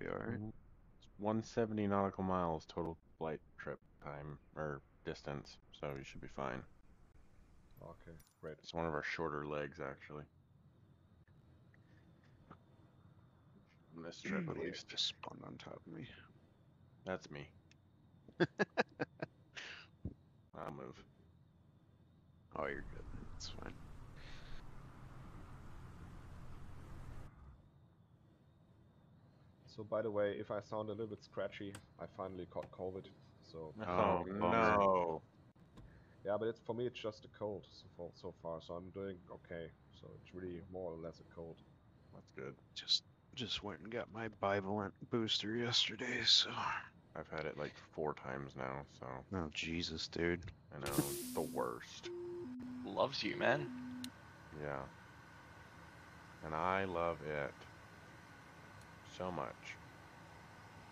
Be alright. 170 nautical miles total flight trip time, or distance, so you should be fine. Okay, great. It's one of our shorter legs, actually. On this trip, at least. Just spawned on top of me. That's me. I'll move. Oh, you're good. It's fine. So by the way, if I sound a little bit scratchy, I finally caught COVID. So Oh, bummer. no. yeah, but it's for me it's just a cold so far. So I'm doing okay. So it's really more or less a cold. That's good. Just went and got my bivalent booster yesterday, so. I've had it like 4 times now, so. Oh, Jesus, dude. I know, it's the worst. Loves you, man. Yeah. And I love it. So much.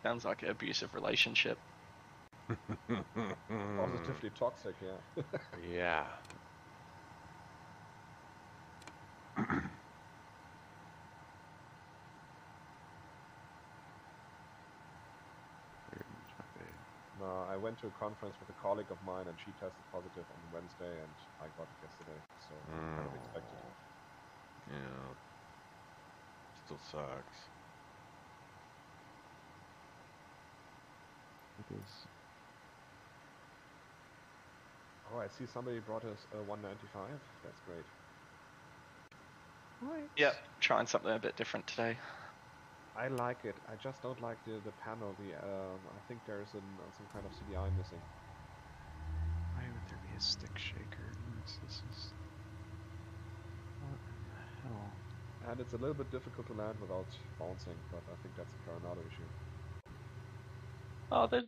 Sounds like an abusive relationship. Positively toxic, yeah. Yeah. No, I went to a conference with a colleague of mine and she tested positive on Wednesday and I got it yesterday. So kind of expected. Yeah. Still sucks. It is. Oh, I see somebody brought us a 195. That's great. Yep, trying something a bit different today. I like it. I just don't like the panel. I think there's some kind of CDI missing. Why would there be a stick shaker? This is. What in the hell? And it's a little bit difficult to land without bouncing, but I think that's a Coronado issue. Oh, this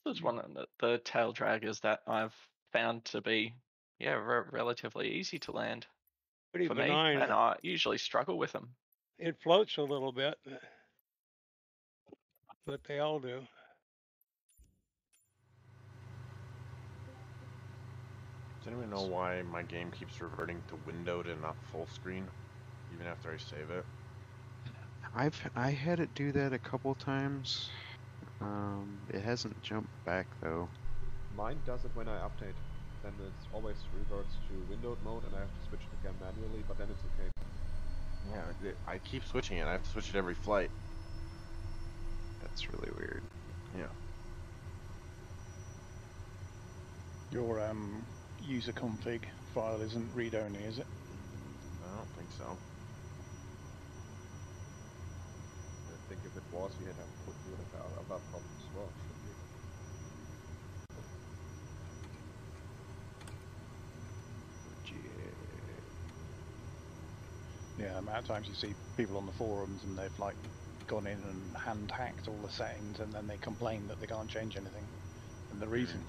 is one of the tail draggers that I've found to be, relatively easy to land Pretty for benign. me, and I usually struggle with them. It floats a little bit, but they all do. Does anyone know why my game keeps reverting to windowed and not full screen, even after I save it? I had it do that a couple times. It hasn't jumped back though. Mine does it when I update. Then it always reverts to windowed mode and I have to switch it again manually, but then it's okay. Yeah, I keep switching it. I have to switch it every flight. That's really weird. Yeah. Your user config file isn't read-only, is it? I don't think so. I think if it was, we would have other problems as well, shouldn't we? Yeah, the amount of times you see people on the forums and they've like gone in and hand hacked all the settings and then they complain that they can't change anything. And the reason,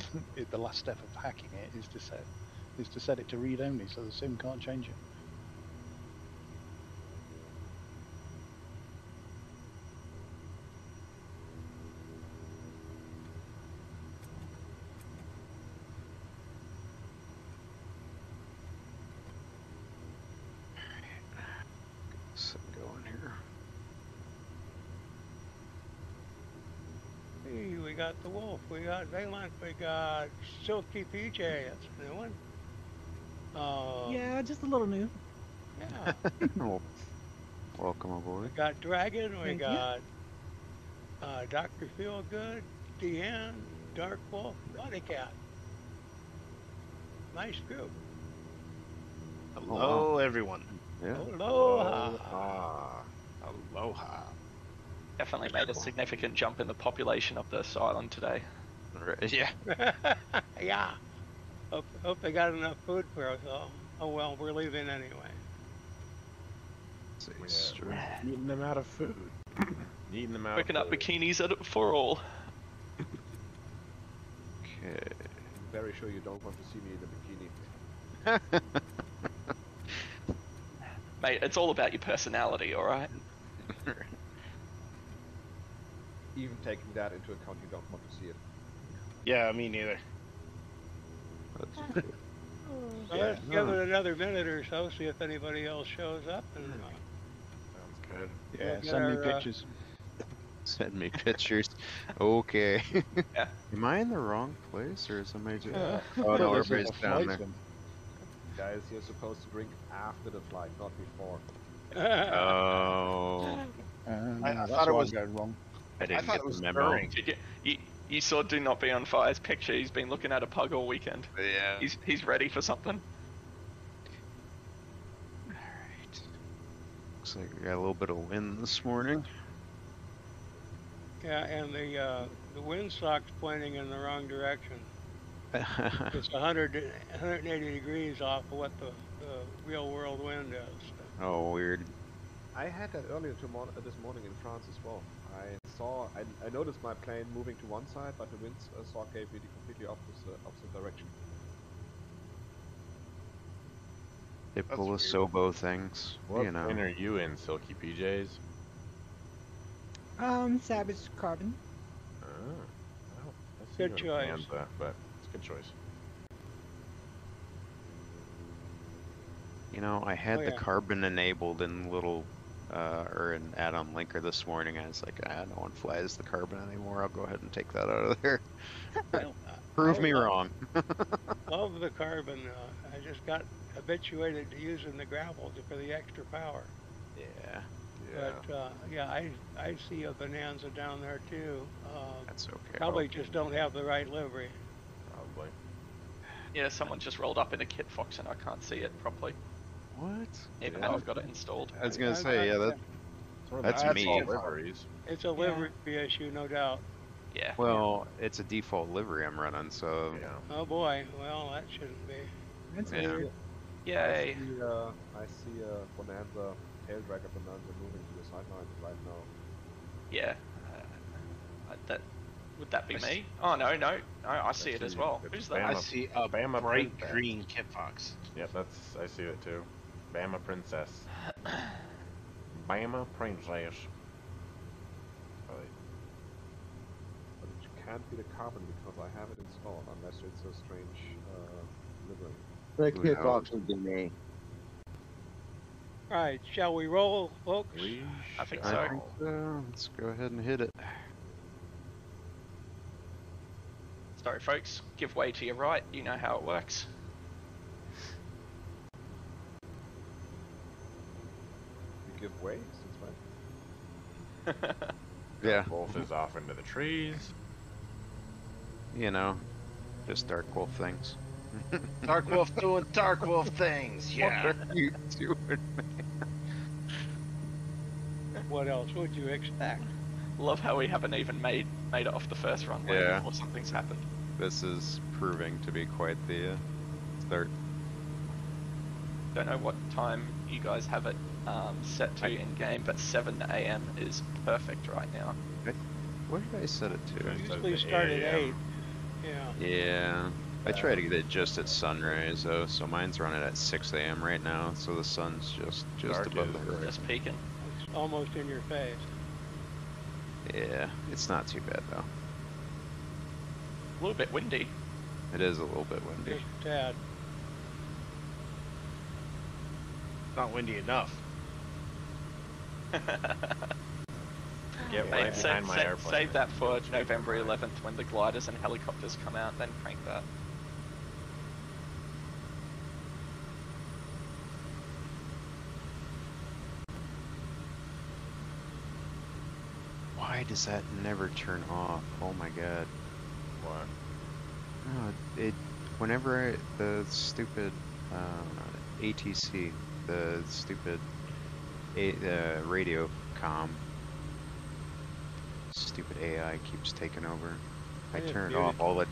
the last step of hacking it is to set it to read only, so the sim can't change it. Going here. Hey, we got the Wolf, we got Valent, we got Silky PJ. That's a new one. Yeah, just a little new. Yeah. Well, welcome aboard. We got Dragon, we Thank you. got Dr. Feelgood, Deanne, Dark Wolf, Body Cat. Nice group. Hello, everyone. Yeah. Aloha. Aloha. Definitely made a significant jump in the population of this island today. Yeah. Yeah. Hope they got enough food for us all. Oh well, we're leaving anyway. Eating them out of food. Eating them out. Picking up bikinis for all. Okay. I'm very sure you don't want to see me in a bikini. Mate, it's all about your personality, alright? Even taking that into account, you don't want to see it. Yeah, me neither. Well, let's give it another minute or so, see if anybody else shows up. And, Sounds good. Yeah, We'll get send me our, pictures. Send me pictures. Okay. Yeah. Am I in the wrong place or is somebody just... Yeah. Oh no, There's a everybody's down flight there. in. Guys, you're supposed to drink after the flight, not before. Oh, I That's thought it why was- I'm going wrong. I didn't thought get it was the memo. during. You saw Do Not Be on Fire's picture. He's been looking at a pug all weekend. Yeah. He's ready for something. Alright. Looks like we got a little bit of wind this morning. Yeah, and the windsock's pointing in the wrong direction. It's 180 degrees off of what the real world wind is. Oh, weird. I had that earlier this morning in France as well. I noticed my plane moving to one side, but the windsock gave me the completely opposite direction. Typical weird. Sobo things, What you know. plane are you in, Silky PJs? Savage Carbon. Oh, well, I see Good you in choice. Kansas, but it's a good choice. You know, I had Oh, the yeah. carbon enabled in little, or in add-on linker this morning. I was like, no one flies the carbon anymore. I'll go ahead and take that out of there. Well, Prove I me love- wrong. Love the carbon. I just got habituated to using the gravel for the extra power. Yeah, Yeah. But yeah, I see a Bonanza down there too. that's okay. Probably just don't have the right livery. Probably. Yeah, someone just rolled up in a Kit Fox and I can't see it properly, What? even Yeah. though I've got it installed. I was gonna I- say, yeah, that. It's one of That's the me. default liveries. It's a livery issue, no doubt. Yeah. Well, it's a default livery I'm running, so Yeah. Oh boy, well that shouldn't be. That's Yeah. weird. Yay. I see a Bonanza, tail dragger Bonanza moving to the sideline right now. Yeah. Would that be me? Oh no, I see it as well. It's Who's I that? Bama. see a Bama bright Princess. green Kit Fox. Yep, I see it too. Bama Princess. Bama Princess. But it can't be the carbon because I have it installed, unless it's a strange livery. Who That Kit knows? Fox would be me. Right, shall we roll, folks? We I think shall. so. I think so. Let's go ahead and hit it. Sorry, folks. Give way to your right. You know how it works. We give way since when? Yeah, Wolf is off into the trees. you know, just Dark Wolf things. Dark Wolf doing Dark Wolf things. Yeah. What are you doing? What else would you expect? Love how we haven't even made it off the first runway Yeah. before something's happened. This is proving to be quite the start. Don't know what time you guys have it set to in game, but 7 AM is perfect right now. What did I set it to? Usually start at 8. Yeah. Yeah, I try to get it just at sunrise though, so mine's running at 6 AM right now, so the sun's just Dark above the is horizon. Just peeking. It's almost in your face. Yeah, it's not too bad though. A little bit windy. It is a little bit windy. Just a tad. Not windy enough. Get Mate, right behind my airplane. save that for November 11th when the gliders and helicopters come out, then crank that. Why does that never turn off? Oh my god. What? No, whenever the stupid ATC, the stupid radio comm, stupid AI keeps taking over. I Yeah, turn it dude. off all the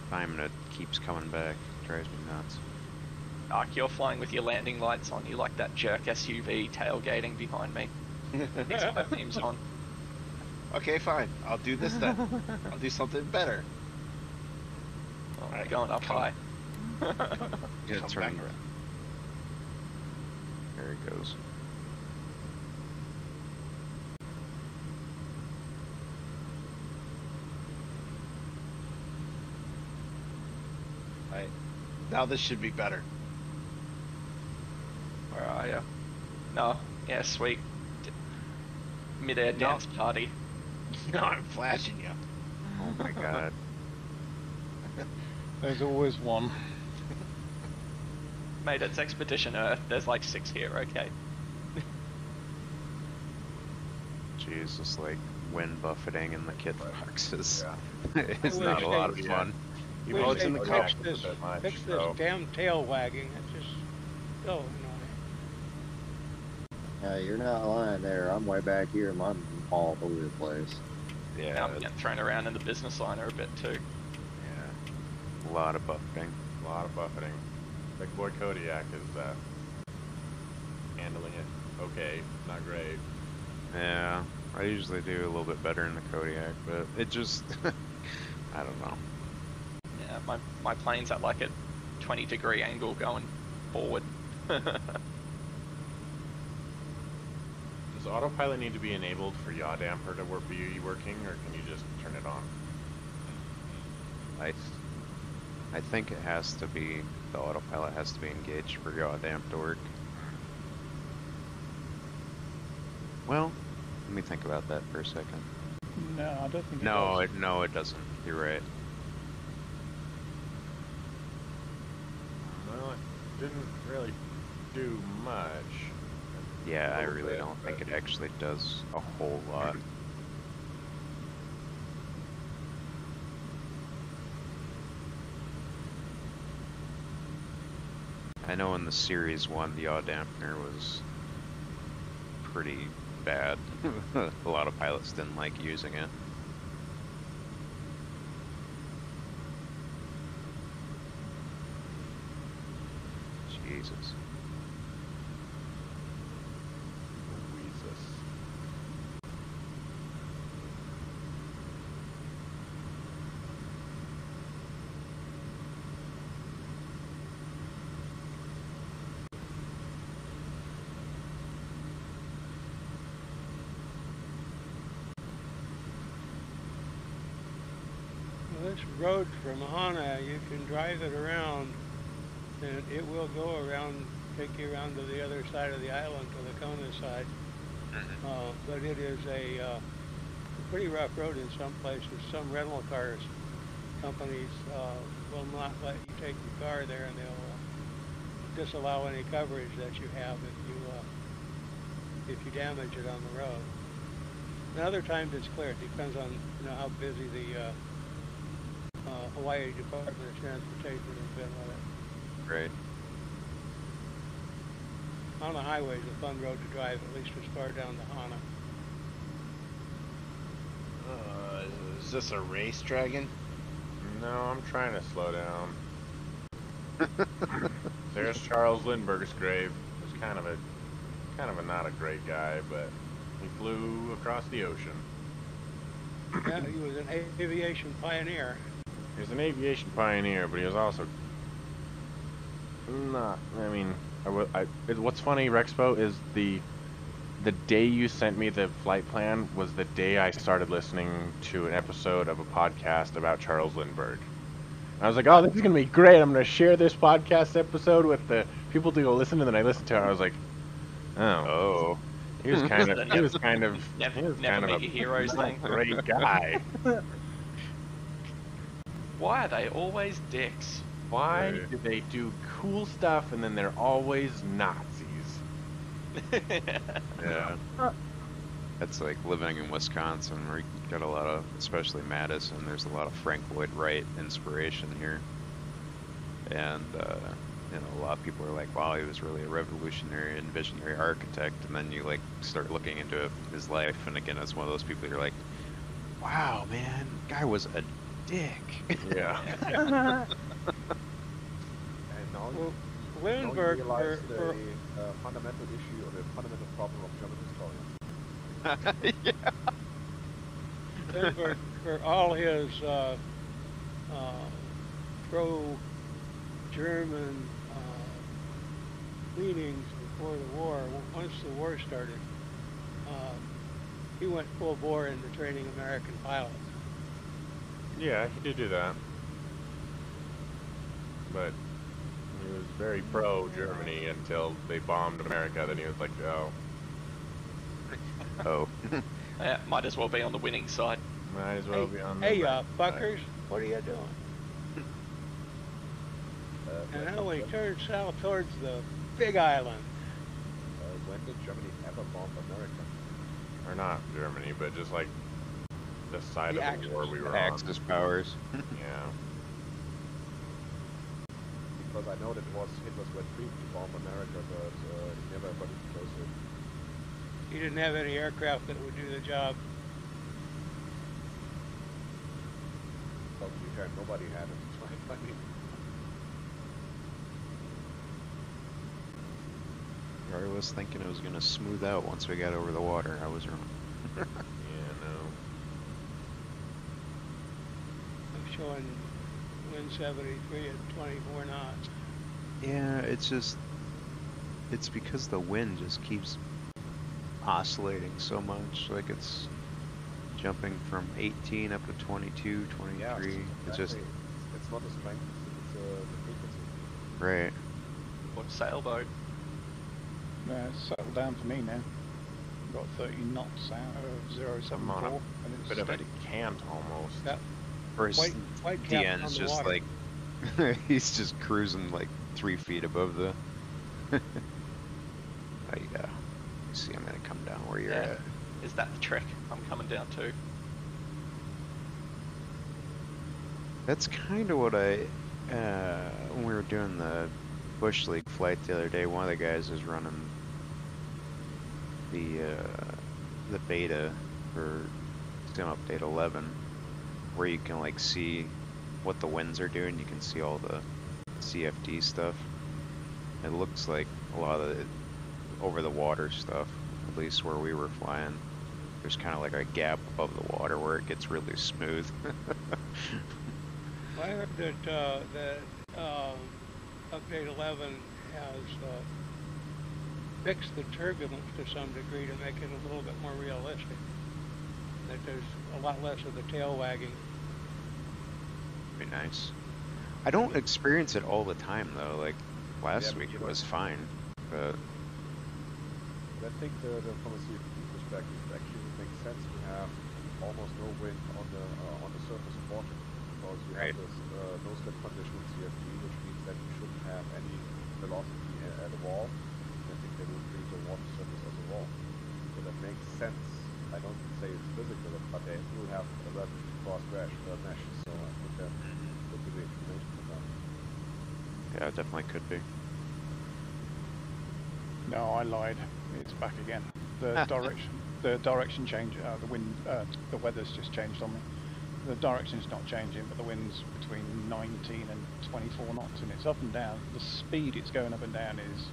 time and it keeps coming back. It drives me nuts. Ark, you're flying with your landing lights on. You like that jerk SUV tailgating behind me. These are my themes on. Okay, fine. I'll do this then. I'll do something better. Oh, Alright, going up come high. Yeah, Come turn. back around. There it goes. Right. Now this should be better. Where are you? No. Yeah, sweet. Mid-air dance party. No, I'm flashing you. Oh my god. There's always one. Mate, it's Expedition Earth. There's like 6 here, okay? Jesus, like wind buffeting in the kit boxes. Yeah. It's I not wish a lot of they- fun. Even Wish it's in they'd the fix cost this, that much, fix this so. damn tail wagging. It's just so annoying. You're not lying there. I'm way back here. I'm all over the place. Now I'm getting thrown around in the business liner a bit too. Yeah. A lot of buffeting. A lot of buffeting. Big boy Kodiak is handling it okay, not great. Yeah. I usually do a little bit better in the Kodiak, but it just I don't know. Yeah, my plane's at like a 20-degree angle going forward. Does autopilot need to be enabled for yaw damper to be working, or can you just turn it on? I think it has to be, the autopilot has to be engaged for yaw damp to work. Well, let me think about that for a second. No, I don't think No, it does. no, it doesn't. You're right. Well, it didn't really do much. Yeah, I little really bit, don't think but- it actually does a whole lot. I know in the Series 1, the yaw dampener was pretty bad. A lot of pilots didn't like using it. Jesus. Jesus. Well, this road from Hana, you can drive it around, and it will go around, take you around to the other side of the island, to the Kona side. But it is a pretty rough road in some places. Some rental cars companies will not let you take your car there, and they'll disallow any coverage that you have if you damage it on the road. And other times it's clear. It depends on how busy the Hawaii Department of Transportation has been with it. Right. On the highway is a fun road to drive, at least as far down to Hana. Is this a race, Dragon? No, I'm trying to slow down. There's Charles Lindbergh's grave. He's kind of a not a great guy, but he flew across the ocean. Yeah, he was an aviation pioneer. He was an aviation pioneer, but he was also not. I mean, what's funny, Rexpo, is the day you sent me the flight plan was the day I started listening to an episode of a podcast about Charles Lindbergh. I was like, oh, this is gonna be great. I'm gonna share this podcast episode with the people to go listen to. And then I listened to it. And I was like, oh, he was kind of, Never meet your heroes thing. great guy. Why are they always dicks? Why do they do cool stuff and then they're always Nazis? Yeah. That's like living in Wisconsin, where you got a lot of, especially Madison, there's a lot of Frank Lloyd Wright inspiration here. And, a lot of people are like, wow, he was really a revolutionary and visionary architect. And then you like start looking into his life, and again, it's one of those people you're like, wow, man, guy was a dick. Yeah. And now Well, now you Lindbergh, realize for the fundamental issue or the fundamental problem of German historians. Yeah. Lindbergh, for all his pro-German leanings before the war, once the war started, he went full bore into training American pilots. Yeah, he did do that. But he was very pro-Germany until they bombed America. Then he was like, oh. Oh. Yeah, might as well be on the winning side. Might as well be on the Hey, right fuckers, what are you doing? And now we turn south towards the Big Island. When did Germany ever bomb America? Or not Germany, but just like the side The of the war we were on. Axis powers. Yeah. Because I know that it was Hitler's wet dream to bomb America, but he never got it closer. He didn't have any aircraft that would do the job. Well, to be fair, nobody had it. Right? I mean, I was thinking it was gonna smooth out once we got over the water. I was wrong. Yeah, no. I'm showing wind 73 at 24 knots. Yeah, it's because the wind just keeps oscillating so much. Like it's jumping from 18 up to 22, 23. yeah, It's just it's not the strength, it's the frequency. right. What sailboat? It's settled down for me now. Got 30 knots out of 074, I'm on a and it's bit of a steady. cant almost. Yeah. First, White cap on DN's the just water. like he's just cruising like 3 feet above the. You see, I'm gonna come down where you're Yeah. at. Is that the trick? I'm coming down too. That's kind of what I, when we were doing the Bush League flight the other day, one of the guys is running the beta for Sim Update 11, where you can like see what the winds are doing. You can see all the CFD stuff. It looks like a lot of the over the water stuff, at least where we were flying. There's kind of like a gap above the water where it gets really smooth. I heard that Update 11 has fixed the turbulence to some degree to make it a little bit more realistic. That there's a lot less of the tail wagging. Be nice. I don't experience it all the time though. Like last week it was fine, but I think from a CFD perspective, it actually makes sense to have almost no wind on the surface of water, because you have this no slip condition in CFD, which means that you shouldn't have any velocity at the wall. I think they will treat the water surface as a wall, so that makes sense. I don't say it's physical, but they will have a relatively cross mesh, so I think that could be the explanation for that. yeah, it definitely could be. No, I lied. It's back again. The direction change. The wind. The weather's just changed on me. The direction's not changing, but the wind's between 19 and 24 knots, and it's up and down. The speed it's going up and down is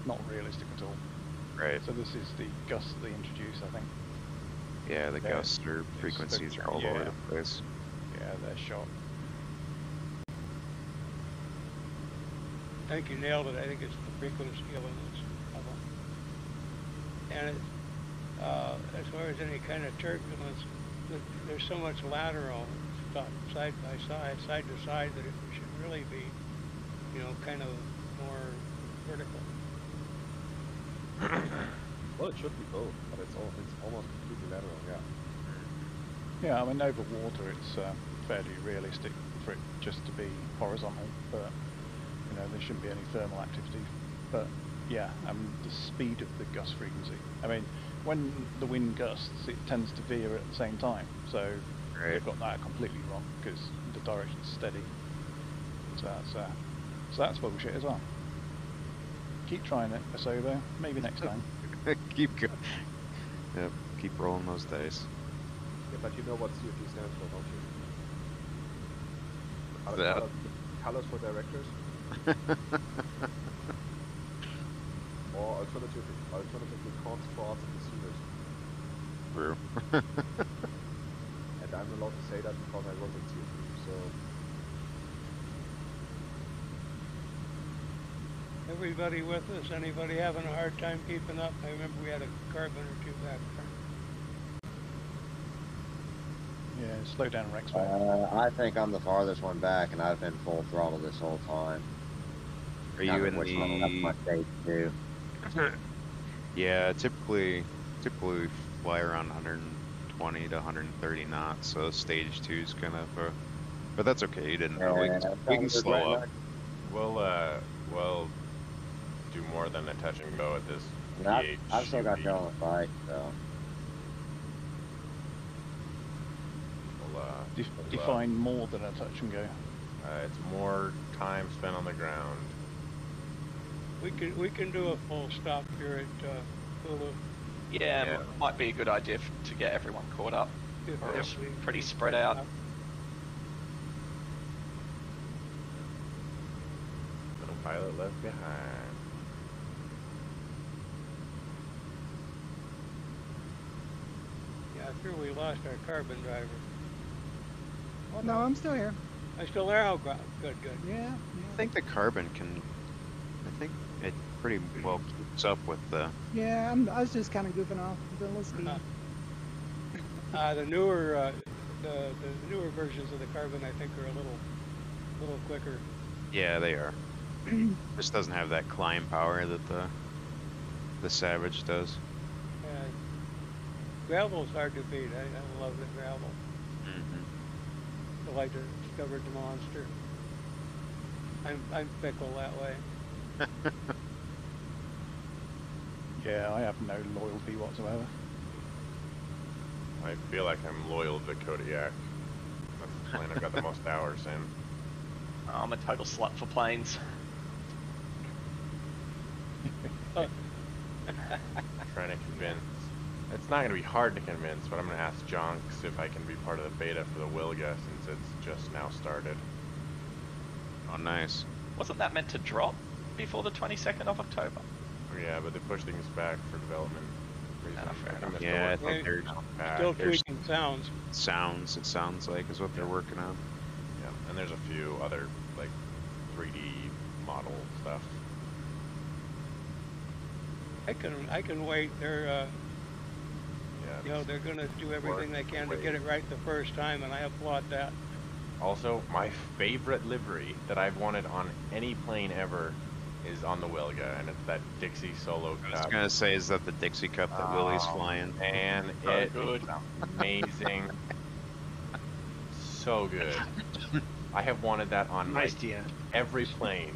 not realistic at all. Right. So this is the gusts that they introduced, I think. Yeah, the gusts or frequencies are all over the place. Yeah, they're shot. I think you nailed it. I think it's the frequency elements of them. And as far as any kind of turbulence, there's so much lateral stuff side by side to side, that it should really be, kind of more vertical. Well, it should be both, but it's almost completely lateral, yeah. Yeah, I mean over water it's fairly realistic for it just to be horizontal, but there shouldn't be any thermal activity. But yeah, the speed of the gust frequency. I mean, when the wind gusts, it tends to veer at the same time. So they've got that completely wrong because the direction's steady. So that's bullshit as well. Keep trying it, Asobo. Maybe next time. Keep going. Yep, keep rolling those dice. Yeah, but you know what CFD stands for, don't you? That. Colors for directors? Or alternatively cons, frauds, and deceivers. True. And I'm allowed to say that because I was in CFD, so... Everybody with us? Anybody having a hard time keeping up? I remember we had a carbon or two back there. Yeah, slow down, Rex. I think I'm the farthest one back, and I've been full throttle this whole time. Are you in That's my stage too. Yeah, typically we fly around 100, 120 to 130 knots, so stage 2 is kind of, but that's okay. You didn't know. We can slow up. We'll do more than a touch and go at this. I've still got you on the bike, so. Define more than a touch and go. It's more time spent on the ground. We can do a full stop here at Hulu. Yeah, might be a good idea to get everyone caught up. Or it's pretty spread out. Little pilot left behind. Yeah, I fear we lost our carbon driver. Oh, no, I'm still here. I'm still there? Oh, good. Yeah. I think the carbon can. I think it pretty well keeps up with the. Yeah, I was just kind of goofing off. Been listening. The newer versions of the carbon, I think, are a little quicker. Yeah, they are. This doesn't have that climb power that the Savage does. Gravel's hard to beat. I love the gravel. Till I discovered the monster. I'm fickle that way. Yeah, I have no loyalty whatsoever. I feel like I'm loyal to Kodiak. That's the plane I've got the most hours in. I'm a total slut for planes. Trying to convince. It's not going to be hard to convince, but I'm going to ask Jonks if I can be part of the beta for the Wilga since it's just now started. Oh, nice. Wasn't that meant to drop before the 22nd of October? Yeah, but they pushed things back for development reasons. Fair enough. Yeah, I think they're still tweaking sounds. Sounds, it sounds like, is what they're working on. Yeah, and there's a few other, like, 3D model stuff. I can wait. They're they're gonna do everything they can to get it right the first time, and I applaud that. Also, my favorite livery that I've wanted on any plane ever is on the Wilga, and it's that Dixie Solo Cup. I was gonna say, is that the Dixie Cup that Willie's flying? Man, it is amazing. So good. I have wanted that on every plane.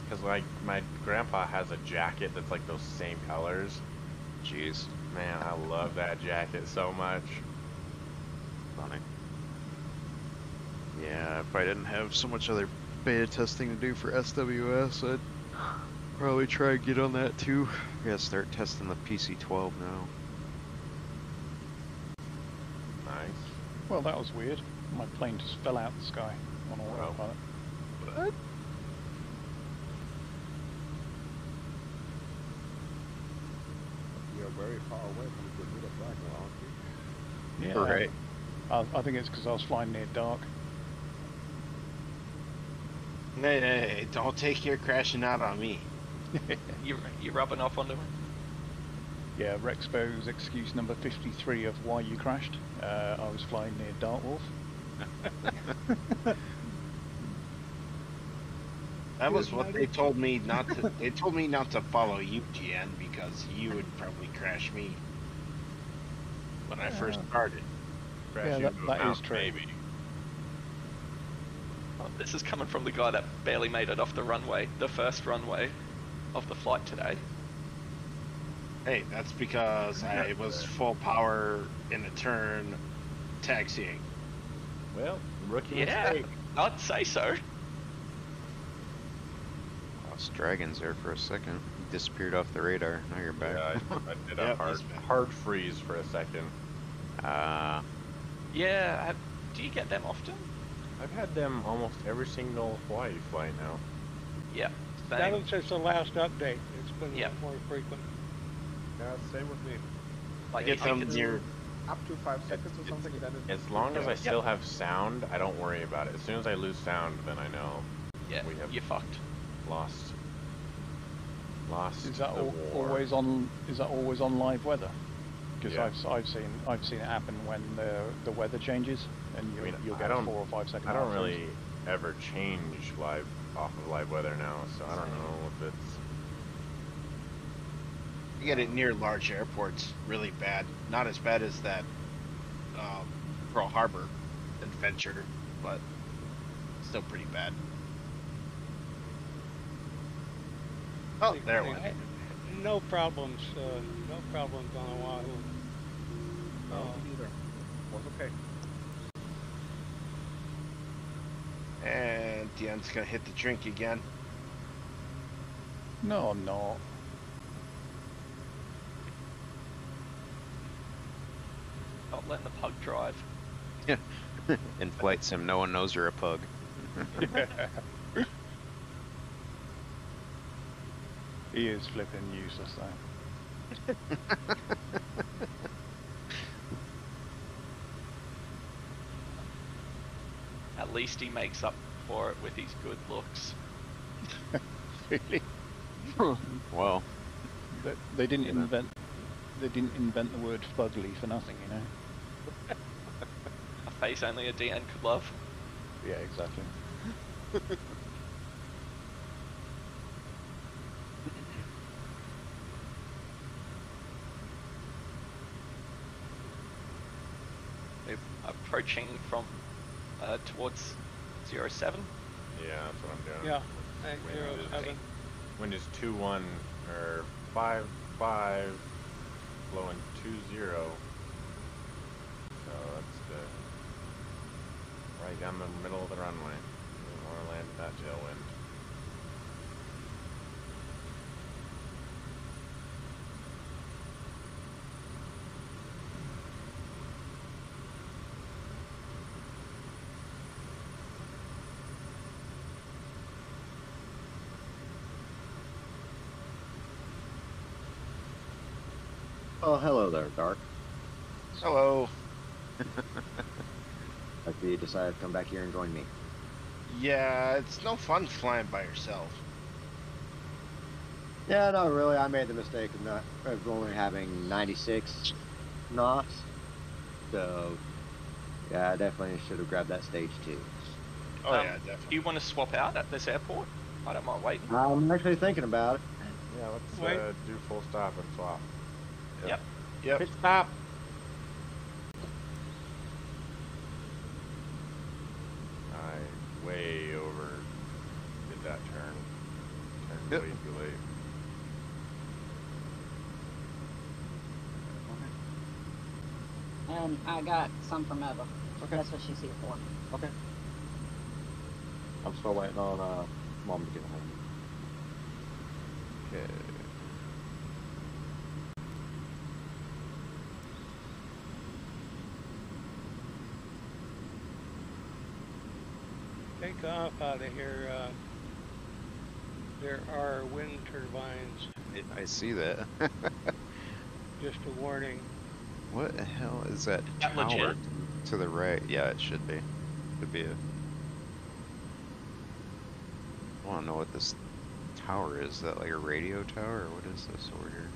Because like my grandpa has a jacket that's like those same colors. Jeez. Man, I love that jacket so much. Funny. Yeah, if I didn't have so much other beta testing to do for SWS, I'd probably try and get on that too. I gotta start testing the PC-12 now. Nice. Well, that was weird. My plane just fell out of the sky on autopilot. What? You're very far away from the Bermuda Triangle, aren't you? Yeah. Right. I think it's because I was flying near dark. Hey, don't take your crashing out on me. You rubbing off onto me? Yeah, Rexpo's excuse number 53 of why you crashed. I was flying near Dartwolf. That was what they told me not to. They told me not to follow you, GN, because you would probably crash me when I first started. Crash Yeah, you that is true. Maybe. Oh, this is coming from the guy that barely made it off the runway, the first runway of the flight today. Hey, that's because I was full power in a turn, taxiing. Well, rookie Yeah, mistake. I'd say so. Lost Dragons there for a second. You disappeared off the radar. Now you're back. Yeah, I did a Yep, hard freeze for a second. Yeah, do you get them often? I've had them almost every single Hawaii flight now. Yeah, That same. was since the last update. It's been Yep. more frequent. Yeah, same with me. Like, Get I think them it's- near. Up to 5 seconds or something, then it's... As long as I still have sound, I don't worry about it. As soon as I lose sound, then I know Yeah, we have you're fucked. lost. Is that the war. always on? Is that always on live weather? Because Yeah. I've seen it happen when the weather changes, and you'll get 4 or 5 seconds. I don't really ever change off of live weather now, so I don't know if it's. You get it near large airports, really bad. Not as bad as that Pearl Harbor adventure, but still pretty bad. Oh, there it went. No problems. No problems on Oahu. No, either. Was okay. And Deanne's gonna hit the drink again. No, I'm not. Not letting the pug drive. In Flight Sim, no one knows you're a pug. He is flipping useless though. At least he makes up for it with his good looks. Really? Well, They didn't invent the word fugly for nothing, you know. A face only a DN could love. Yeah, exactly. We're approaching from towards 07. Yeah, that's what I'm doing. Yeah, at Wind is- 07. Wind is 2-1 or 5-5, blowing 2-0. So that's the right down the middle of the runway. We want to land that tailwind. Oh, hello there, Dark. Hello. After you decided to come back here and join me. Yeah, it's no fun flying by yourself. Yeah, no, really, I made the mistake of only having 96 knots. So, yeah, I definitely should have grabbed that stage too. Oh yeah, definitely. Do you want to swap out at this airport? I don't mind waiting. I'm actually thinking about it. Yeah, let's Wait. do full stop and swap. Yep. Yep. Pit stop. I way over did that turn. Turned Yep. way too late. And I got some from Eva. Okay. That's what she's here for. Okay. I'm still waiting on Mom to get home. okay. Take off out of here. There are wind turbines. I see that. Just a warning. What the hell is that That tower legit? to the right? Yeah, it should be. Could be a. I want to know what this tower is. Is that like a radio tower, or what is this over here?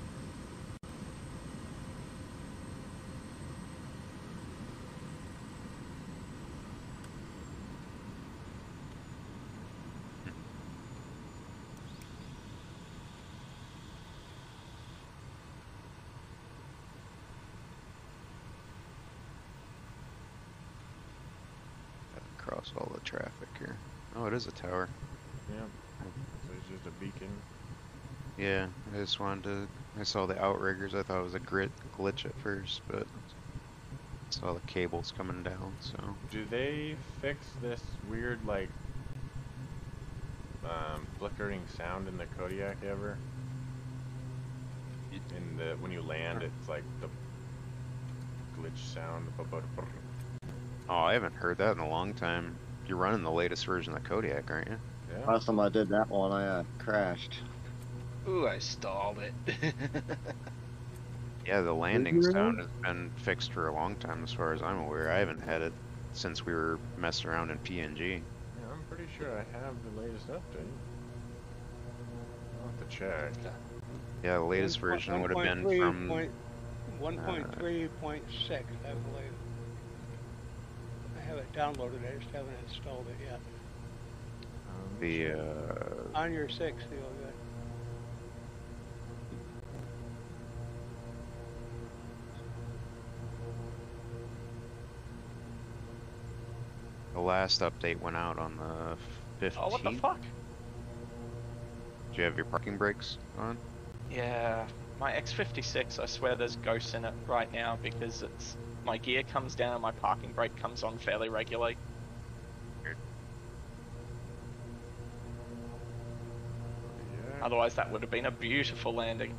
Across all the traffic here. Oh, it is a tower. Yeah. So it's just a beacon. Yeah, I just wanted to. I saw the outriggers. I thought it was a glitch at first, but saw the cables coming down. So Do they fix this weird like flickering sound in the Kodiak ever? In the when you land, it's like the glitch sound. oh, I haven't heard that in a long time. You're running the latest version of the Kodiak, aren't you? Yeah. Last time I did that one, I crashed. Ooh, I stalled it. Yeah, the landing you sound really? has been fixed for a long time, as far as I'm aware. I haven't had it since we were messing around in PNG. Yeah, I'm pretty sure I have the latest update. I'll have to check. Yeah, the latest version would have been from. 1.3.6, I believe. I have it downloaded. I just haven't installed it yet. The On your 6, feel good. The last update went out on the 15th. Oh, what the fuck? Do you have your parking brakes on? Yeah, my X56, I swear there's ghosts in it right now because it's my gear comes down and my parking brake comes on fairly regularly. Yeah. Otherwise, that would have been a beautiful landing.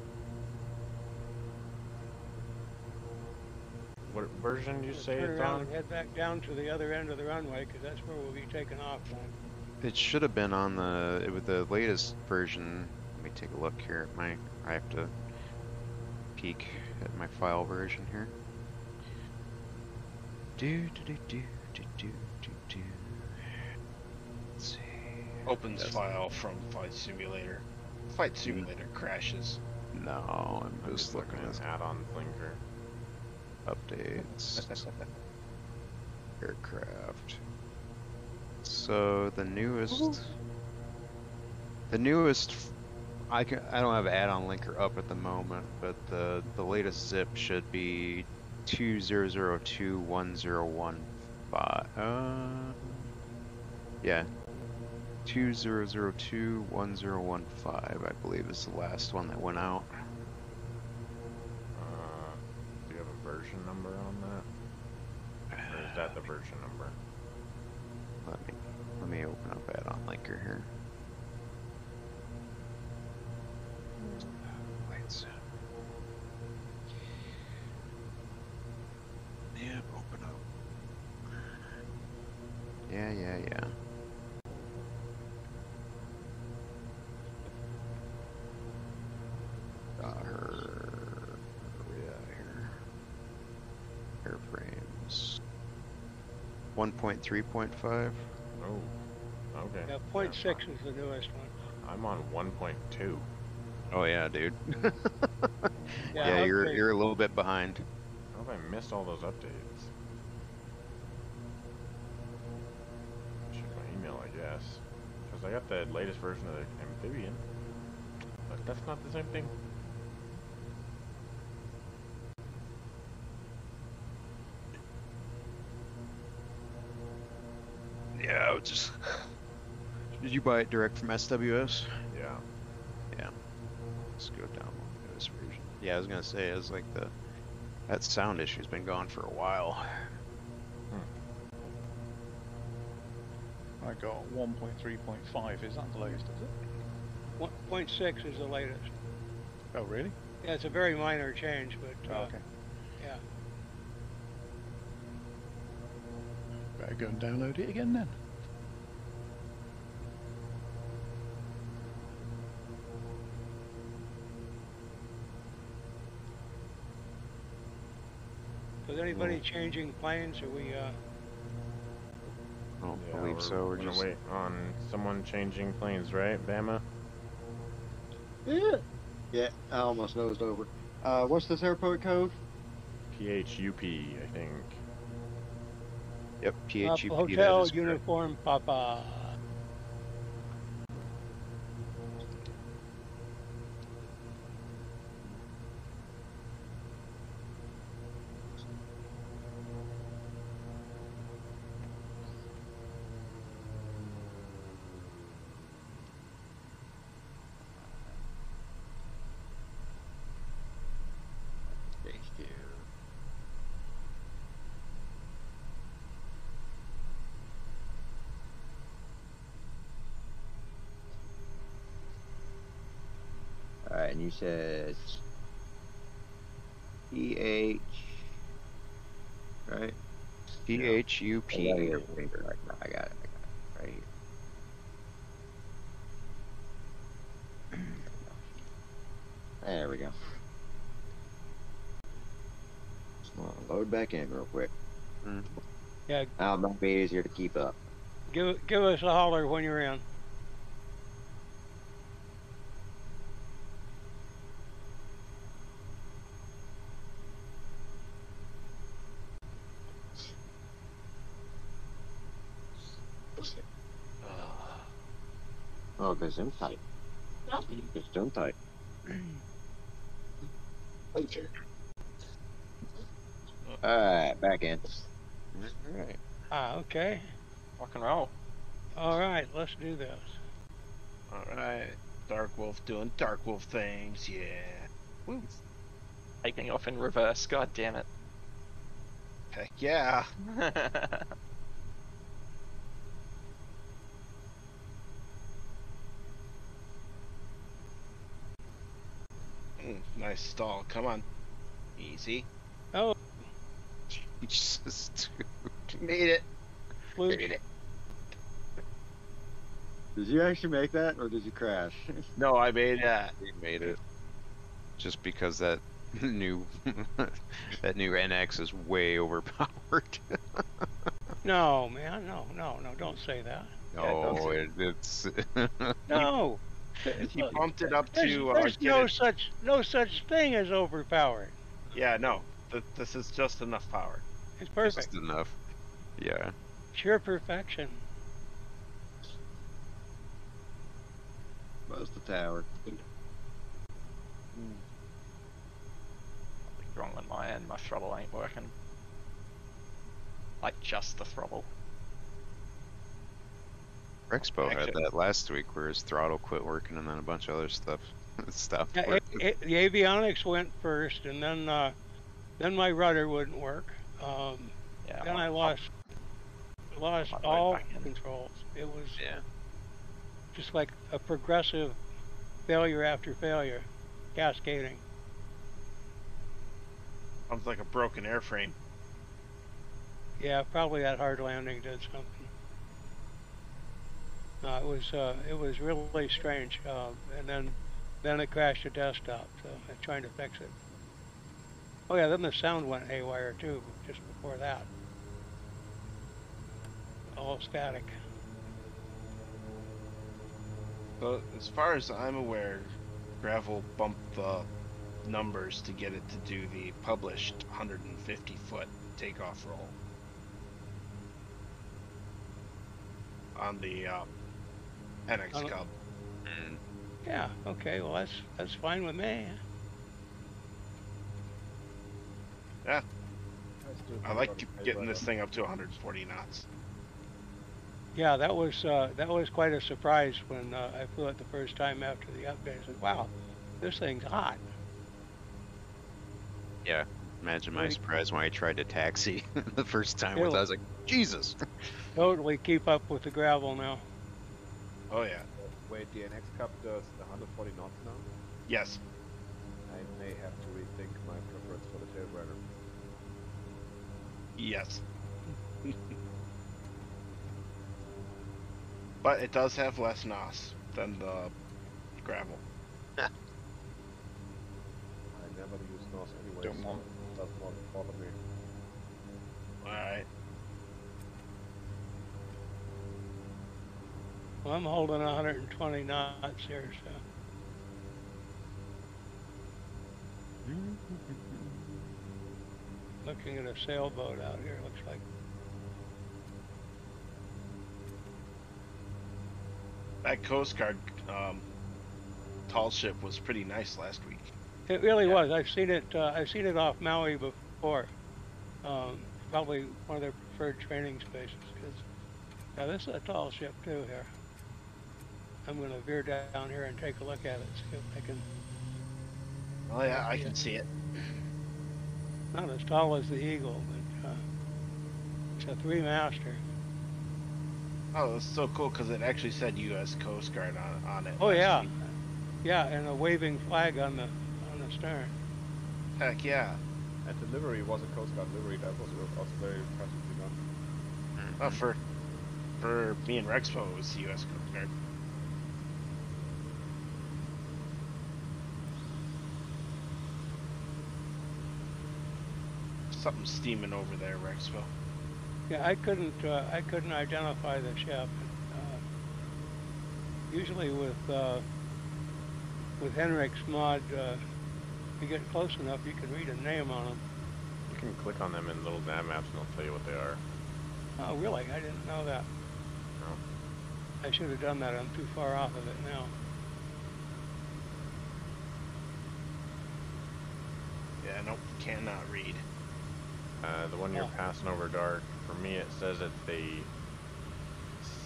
What version did you say Turn it's around on? and head back down to the other end of the runway because that's where we'll be taking off from. It should have been on the latest version. Let me take a look here at my. I have to peek at my file version here. Let's see. Opens file from Flight Simulator. Flight Simulator crashes. No, I'm just looking at add-on Flinker. updates. Aircraft. So the newest. I don't have add-on linker up at the moment, but the latest zip should be 20021015. Yeah. 20021015, I believe, is the last one that went out. Do you have a version number on that? Or is that the version number? Let me open up add-on linker here. Lights. Yeah, open up. Yeah. Got her. Where we at here? Airframes. 1.3.5. Oh, okay. Yeah, 0.6 is the newest one. I'm on 1.2. Oh yeah, dude. Yeah, Yeah, okay. you're a little bit behind. I hope I missed all those updates. Check my email, I guess. Because I got the latest version of the amphibian. But that's not the same thing. Yeah, I would just. Did you buy it direct from SWS? Yeah. Yeah. Let's go down this version. Yeah, I was gonna say, it's like that sound issue's been gone for a while. I got 1.3.5. Is that the latest, is it? 0.6 is the latest. Oh, really? Yeah, it's a very minor change, but Oh, okay. yeah. Better go and download it again then. Is anybody changing planes? Are we? I don't Yeah, believe so. We're gonna just wait on someone changing planes, right, Bama? Yeah. Yeah, I almost nosed over. What's this airport code? PHUP, I think. Yep, PHUP. that Hotel is correct. Uniform Papa. Alright, and you said PH, right? PHUP. I got it right here. There we go. Just want to load back in real quick. Yeah, Now it might be easier to keep up. give us a holler when you're in. Oh, Gesundheit. Gesundheit. Alright, back in. Alright. Ah, okay. Rock and roll. All right, let's do this. Alright. Dark Wolf doing Dark Wolf things, yeah. Woo. Taking off in reverse, god damn it. Heck yeah. Nice stall. Come on. Easy. Oh, Jesus, dude. Made it. Luke, Made it. Did you actually make that, or did you crash? No, I made that. We made it. Just because that new that new NX is way overpowered. no, man, no, don't say that. No, it's No. He bumped it up There's, to. there's get no such thing as overpowered. Yeah, no. This is just enough power. It's perfect. just enough. Yeah. Pure perfection. Most the tower. Something's wrong on my end. My throttle ain't working. Like just the throttle. Rexpo had Actually- that last week where his throttle quit working and then a bunch of other stuff stopped Yeah, working. the avionics went first, and then my rudder wouldn't work. Yeah. Then I lost my way all back in. controls. It was Yeah. just like a progressive failure after failure, cascading. Sounds like a broken airframe. Yeah, probably that hard landing did something. It was really strange, and then it crashed the desktop. So I'm trying to fix it. Oh yeah, then the sound went haywire too. Just before that, all static. So, as far as I'm aware, Gravel bumped the numbers to get it to do the published 150-foot takeoff roll on the NX On- Cub. Yeah. Okay. Well, that's fine with me. Yeah, I still I think like I'll pay getting right this up. thing up to 140 knots. Yeah, that was quite a surprise when I flew it the first time after the update. I said, "Wow, this thing's hot." Yeah. Imagine my Really- surprise when I tried to taxi the first time with it. Really? I was like, Jesus. Totally keep up with the gravel now. Oh yeah, Wait, the NX Cup does 140 knots now? yes. I may have to rethink my preference for the tail dragger. Yes. But it does have less NOS than the Gravel. I never use NOS anyway, Don't so want- it does not bother me. Alright. Well, I'm holding 120 knots here, so. Looking at a sailboat out here, looks like. That Coast Guard tall ship was pretty nice last week. It really Yeah. was. I've seen it off Maui before. Probably one of their preferred training spaces. Cause, this is a tall ship too here. I'm going to veer down here and take a look at it. See if I can. Oh yeah, I can see it. Not as tall as the Eagle, but it's a 3-master. Oh, it's so cool because it actually said U.S. Coast Guard on it. Oh last yeah, week. yeah, and a waving flag on the stern. Heck yeah. And the livery was a Coast Guard livery. That was also very impressively done. Well, for me and Rexpo, it was the U.S. Coast Guard. Something steaming over there, Rexpo. Yeah, I couldn't identify the ship. Usually with Henrik's mod, if you get close enough, you can read a name on them. You can click on them in little nav maps and they'll tell you what they are. Oh, really? I didn't know that. No. I should have done that. I'm too far off of it now. Yeah, nope, cannot read. The one you're Oh. passing over dark, for me it says it's a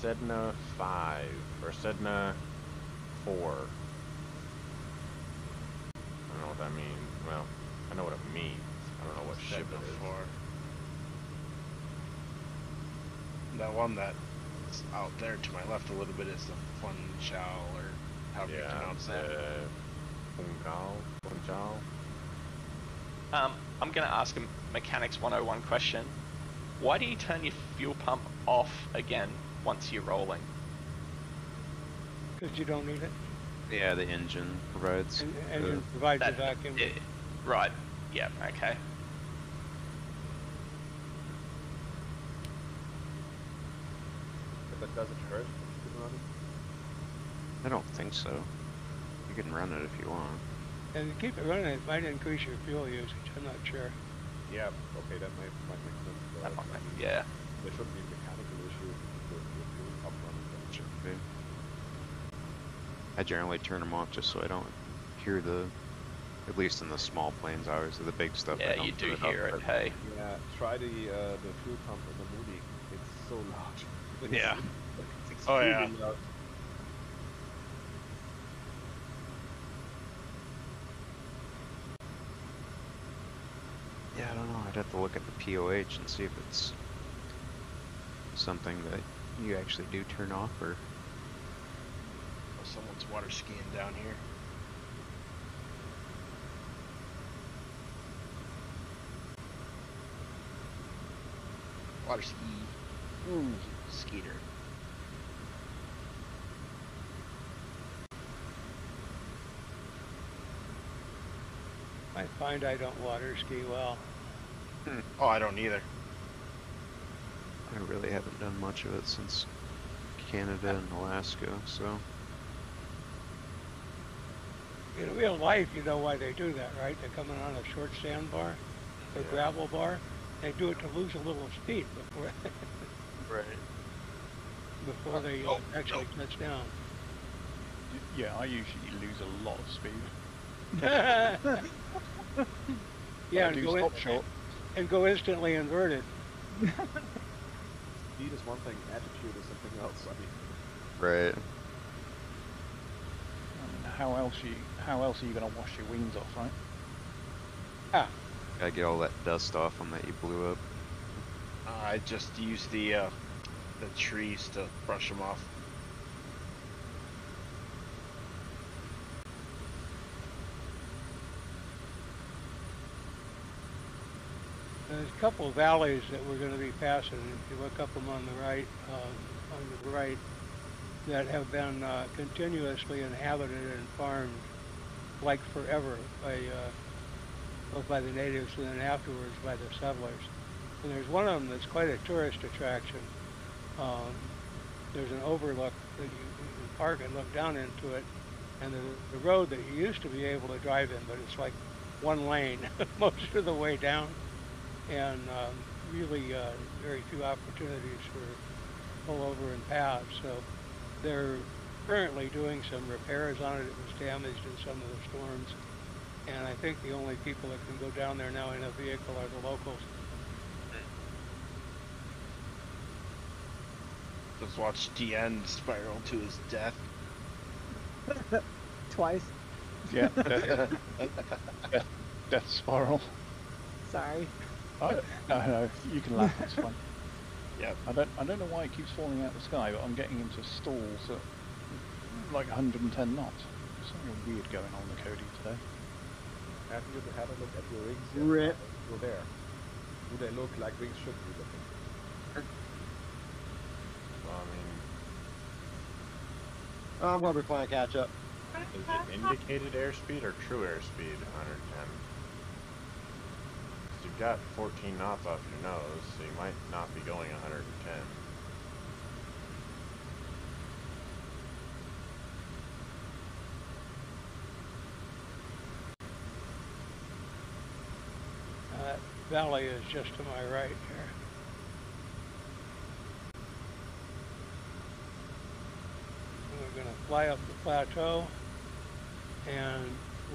Sedna 5 or Sedna 4. I don't know what that means. Well, I know what it means. I don't know what ship it is. For that one that's out there to my left a little bit is the Funchal, or however you pronounce that. Funchal. I'm going to ask a Mechanics 101 question. Why do you turn your fuel pump off again once you're rolling? Because you don't need it. Yeah, the engine provides. Engine provides the vacuum. Right. Yeah. Okay. If that doesn't hurt, you can run it. I don't think so. You can run it if you want. And to keep it running, it might increase your fuel usage. I'm not sure. Yeah, okay, that might make sense. That might make, yeah. There shouldn't be a mechanical issue with the fuel pump running. It should be. I generally turn them off just so I don't hear the, at least in the small planes, obviously the big stuff. Yeah, you do hear it. Hey. Yeah, try the fuel pump in the Mooney. It's so loud. Yeah. It's Oh, yeah. extremely loud. Yeah, I don't know. I'd have to look at the POH and see if it's something that you actually do turn off, or... Oh, someone's water skiing down here. Water ski. Ooh, Skeeter. I find I don't water ski well. Oh, I don't either. I really haven't done much of it since Canada and Alaska, so... In real life, you know why they do that, right? They're coming on a short sandbar or gravel bar. They do it to lose a little speed before before they actually touch down. Yeah, I usually lose a lot of speed. Yeah, and go stop short. And go instantly inverted. Speed is one thing, attitude is something else. I mean, Right. How else are you going to wash your wings off, right? Ah. Gotta get all that dust off them that you blew up. I just use the trees to brush them off. There's a couple of valleys that we're going to be passing. If you look up them on the right, that have been continuously inhabited and farmed like forever by both by the natives and then afterwards by the settlers. And there's one of them that's quite a tourist attraction. There's an overlook that you can park and look down into it, and the road that you used to be able to drive in, but it's like one lane most of the way down, and really very few opportunities for pull-over and pass. So they're currently doing some repairs on it. It was damaged in some of the storms, and I think the only people that can go down there now in a vehicle are the locals. Just watch DN spiral to his death. Twice. Yeah, death spiral. Sorry. No, you can laugh. It's fine. Yep. I don't know why it keeps falling out of the sky, but I'm getting into stalls at like 110 knots. Something weird going on with Cody today. have you had a look at your rings? Rip. Go there. Do they look like rings should be looking? Well, I mean, I'm gonna be playing catch up. is it indicated airspeed or true airspeed? 110. So you've got 14 knots off your nose, so you might not be going 110. That valley is just to my right here. And we're going to fly up the plateau. And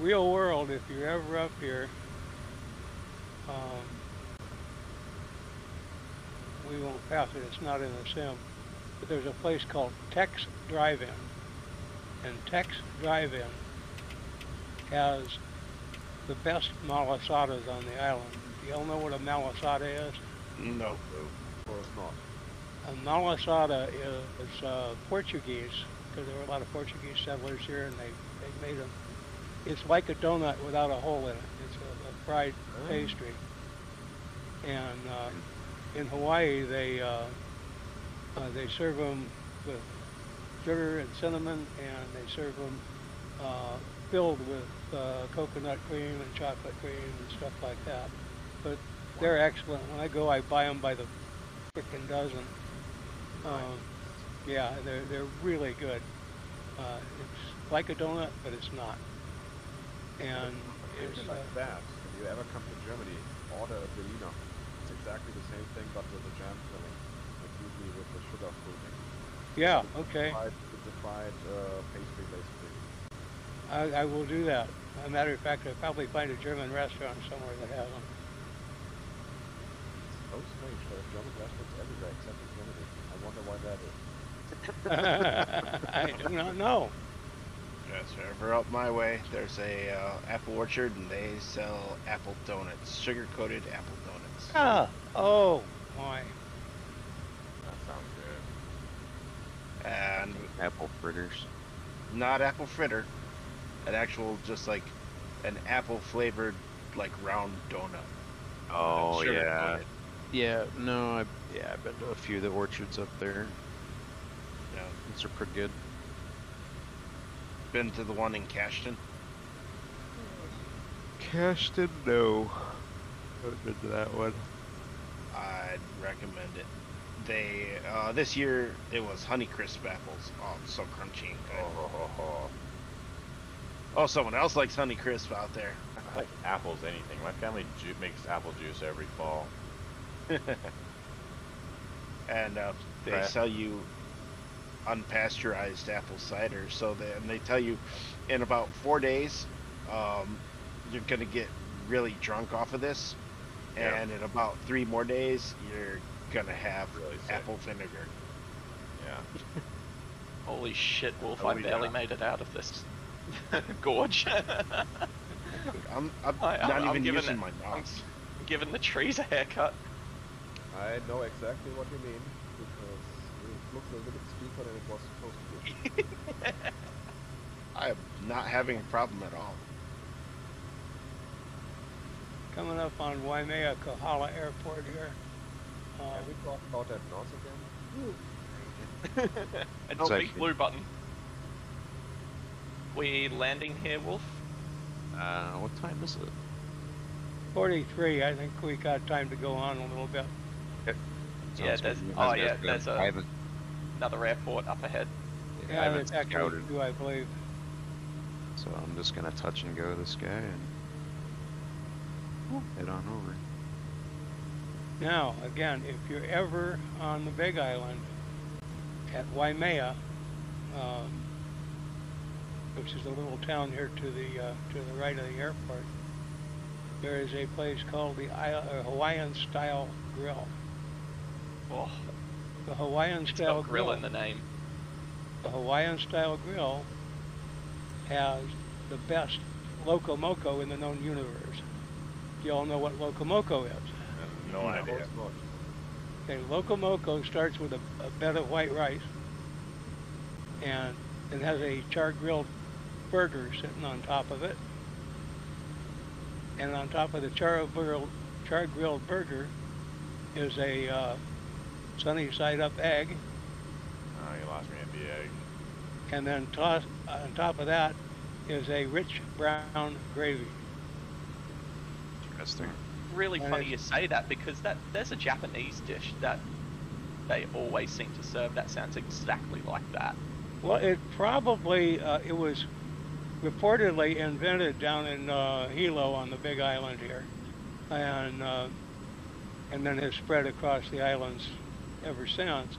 real world, if you're ever up here, we won't pass it. It's not in the sim. but there's a place called Tex Drive-In, and Tex Drive-In has the best malasadas on the island. Do y'all know what a malasada is? No. Of course not. A malasada is Portuguese, because there were a lot of Portuguese settlers here, and they made them. It's like a donut without a hole in it. It's a fried pastry. And in Hawaii, they serve them with sugar and cinnamon, and they serve them filled with coconut cream and chocolate cream and stuff like that. But they're excellent. When I go, I buy them by the frickin' dozen. Yeah, they're really good. It's like a donut, but it's not. And it's like that. If you ever come to Germany, order a Berliner. It's exactly the same thing, but with the jam filling, like usually with the sugar coating. Yeah. Okay. It's a fried pastry, basically. I will do that. As a matter of fact, I'll probably find a German restaurant somewhere that has them. It's so strange. There's German restaurants everywhere except in Germany. I wonder why that is. I do not know. That's over up my way. There's a apple orchard, and they sell apple donuts, sugar-coated apple donuts. Ah, oh, my. That sounds good. And Apple fritters. not apple fritter, an actual just like an apple-flavored like round donut. Oh yeah. Sugar-coated. Yeah. No. I've been to a few of the orchards up there. Yeah. Those are pretty good. Been to the one in Cashton? Cashton, no. Haven't been to that one. I'd recommend it. They this year it was Honeycrisp apples. Oh, it's so crunchy and good. Oh, someone else likes Honeycrisp out there. I like apples anything. My family makes apple juice every fall. And they Right. sell you unpasteurized apple cider. So they tell you in about 4 days, you're gonna get really drunk off of this, Yeah. and in about 3 more days, you're gonna have Really sick. apple vinegar. Yeah. Holy shit, Wolf! Oh, I barely yeah. made it out of this gorge. I'm I'm not even giving using it- my mouth. I'm giving the trees a haircut. I know exactly what you mean, because it looks a little bit steeper than it was supposed to be. I am not having a problem at all. Coming up on Waimea Kohala Airport here. Can we talk about that NOS again? And It's big actually- blue button. We landing here, Wolf? What time is it? 43. I think we got time to go on a little bit. Yeah, Sounds there's good. oh I was yeah, gonna there's private- another airport up ahead. I Yeah, haven't there's actually scouted, two, I believe. so I'm just gonna touch and go this guy and head on over. Now, again, if you're ever on the Big Island at Waimea, which is a little town here to the right of the airport, there is a place called the Hawaiian Style Grill. Oh, The Hawaiian it's Style got grill in the name. The Hawaiian Style Grill has the best Loco Moco in the known universe. Do y'all know what Loco Moco is? No idea. Okay, Loco Moco starts with a bed of white rice, and it has a char-grilled burger sitting on top of it. And on top of the char-grilled burger is a sunny side up egg, Oh, you lost me at the egg. and then on top of that is a rich brown gravy. Interesting. Really And funny it's- you say that because there's a Japanese dish that they always seem to serve that sounds exactly like that. Well, it probably it was reportedly invented down in Hilo on the Big Island here, and then has spread across the islands ever since.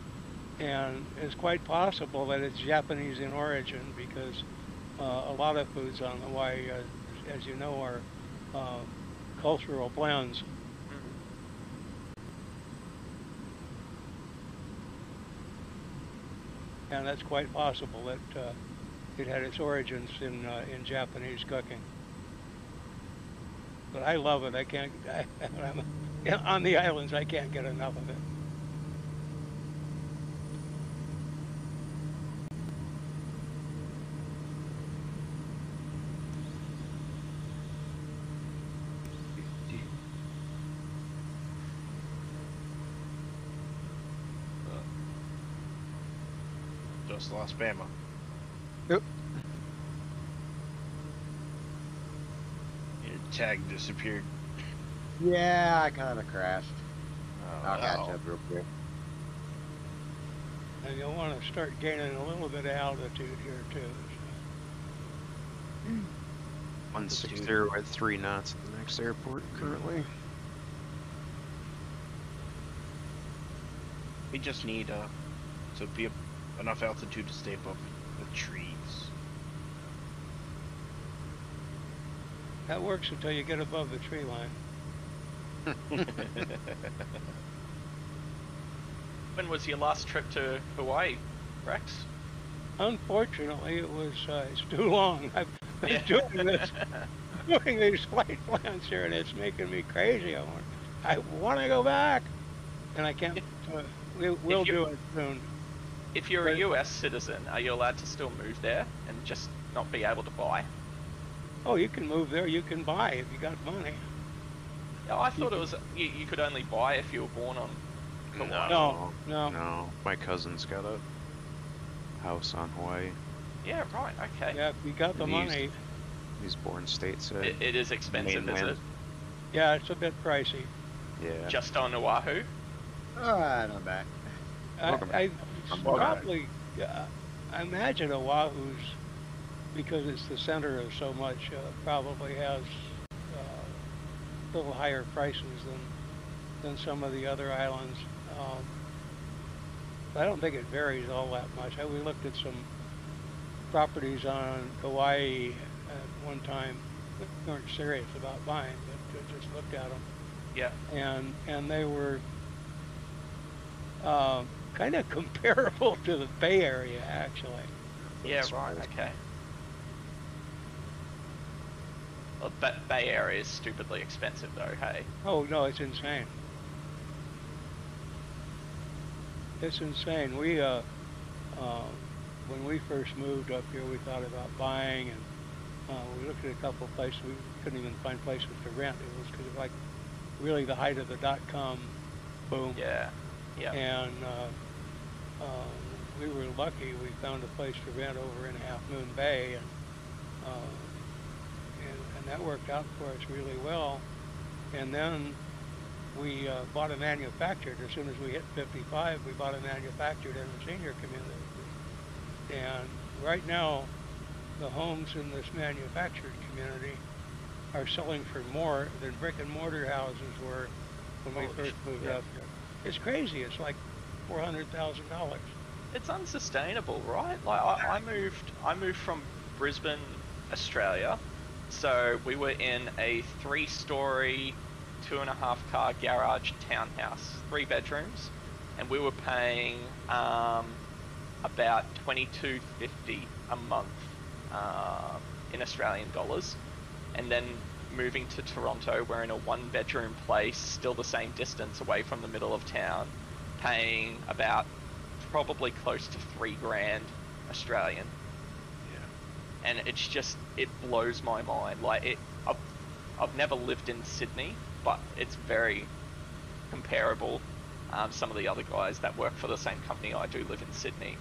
And it's quite possible that it's Japanese in origin because a lot of foods on Hawaii, as you know, are cultural blends. and that's quite possible that it had its origins in Japanese cooking. But I love it. I can't. When I'm on the islands, I can't get enough of it. Just lost Bama. Yep. Your tag disappeared. Yeah, I kind of crashed. Oh, I'll catch no. up real quick. And you'll want to start gaining a little bit of altitude here too. So. 160 at 3 knots at the next airport currently. We just need to be enough altitude to stay above the trees. That works until you get above the tree line. When was your last trip to Hawaii, Rex? Unfortunately, it's too long. I've been Yeah. doing these flight plans here, and it's making me crazy. I want to go back, and I can't. We'll do it soon. If you're a US citizen, are you allowed to still move there and just not be able to buy? Oh, you can move there. You can buy if you got money. No, I thought it was you could only buy if you were born on Hawaii. No. My cousin's got a house on Hawaii. Yeah, right. Okay. Yeah, if you got the And money. He's born stateside. It is expensive, is it? Yeah, it's a bit pricey. Yeah. Just on Oahu? Alright, I'm back. I imagine Oahu's, because it's the center of so much, probably has a little higher prices than some of the other islands. I don't think it varies all that much. We looked at some properties on Kauai at one time. We weren't serious about buying, but just looked at them. Yeah. And they were kind of comparable to the Bay Area, actually. Yeah, right. Okay. Well, Bay Area is stupidly expensive, though. Hey. Oh no, it's insane. It's insane. We when we first moved up here, we thought about buying, and we looked at a couple of places. We couldn't even find places to rent. It was because of like really the height of the .com boom. Yeah. Yeah. And we were lucky. We found a place to rent over in Half Moon Bay, and that worked out for us really well. And then we bought a manufactured. As soon as we hit 55, we bought a manufactured in the senior community. And right now, the homes in this manufactured community are selling for more than brick and mortar houses were when we first moved up here. It's crazy. It's like $400,000. It's unsustainable, right? Like I moved from Brisbane, Australia. So we were in a 3-story, 2.5-car garage townhouse, 3 bedrooms, and we were paying about $22.50 a month in Australian dollars. And then moving to Toronto, we're in a 1-bedroom place, still the same distance away from the middle of town, paying about probably close to $3,000 Australian. And it's just, it blows my mind. Like I've never lived in Sydney, but it's very comparable. Some of the other guys that work for the same company I do live in Sydney,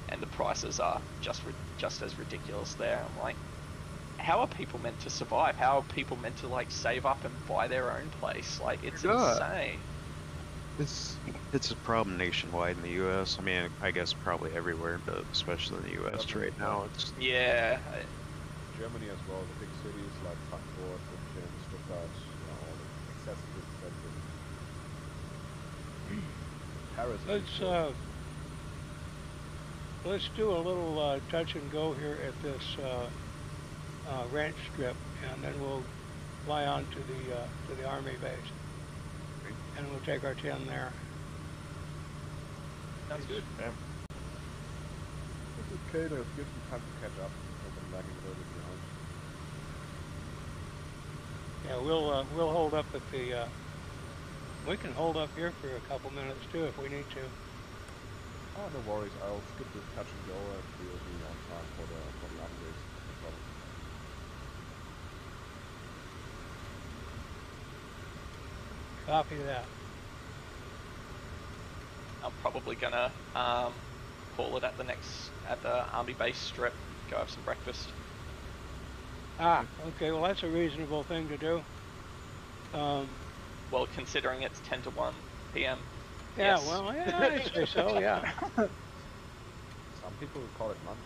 and the prices are just as ridiculous there. I'm like, how are people meant to survive? How are people meant to like save up and buy their own place? Like it's insane. It's a problem nationwide in the U.S. I mean, I guess probably everywhere, but especially in the U.S. right now. It's Yeah. Germany as well, the big cities like Frankfurt, München, Stuttgart, all the excessively expensive. Paris. Let's do a little touch and go here at this ranch strip, and then we'll fly on to the army base, and we'll take our 10 there. Sounds good. Yeah. okay, that gives me time to catch up. I've been lagging a little bit behind. Yeah, we'll hold up at the. We can hold up here for a couple minutes too if we need to. Oh, no worries. I'll skip this touch and go and we'll be on time for the upgrades. No problem. Copy that. I'm probably gonna call it at the army base strip. Go have some breakfast. Ah, okay. Well, that's a reasonable thing to do. Well, considering it's 10 to 1 p.m. Yeah. Yes. Well, yeah, I'd say so. Yeah. Some people would call it lunch.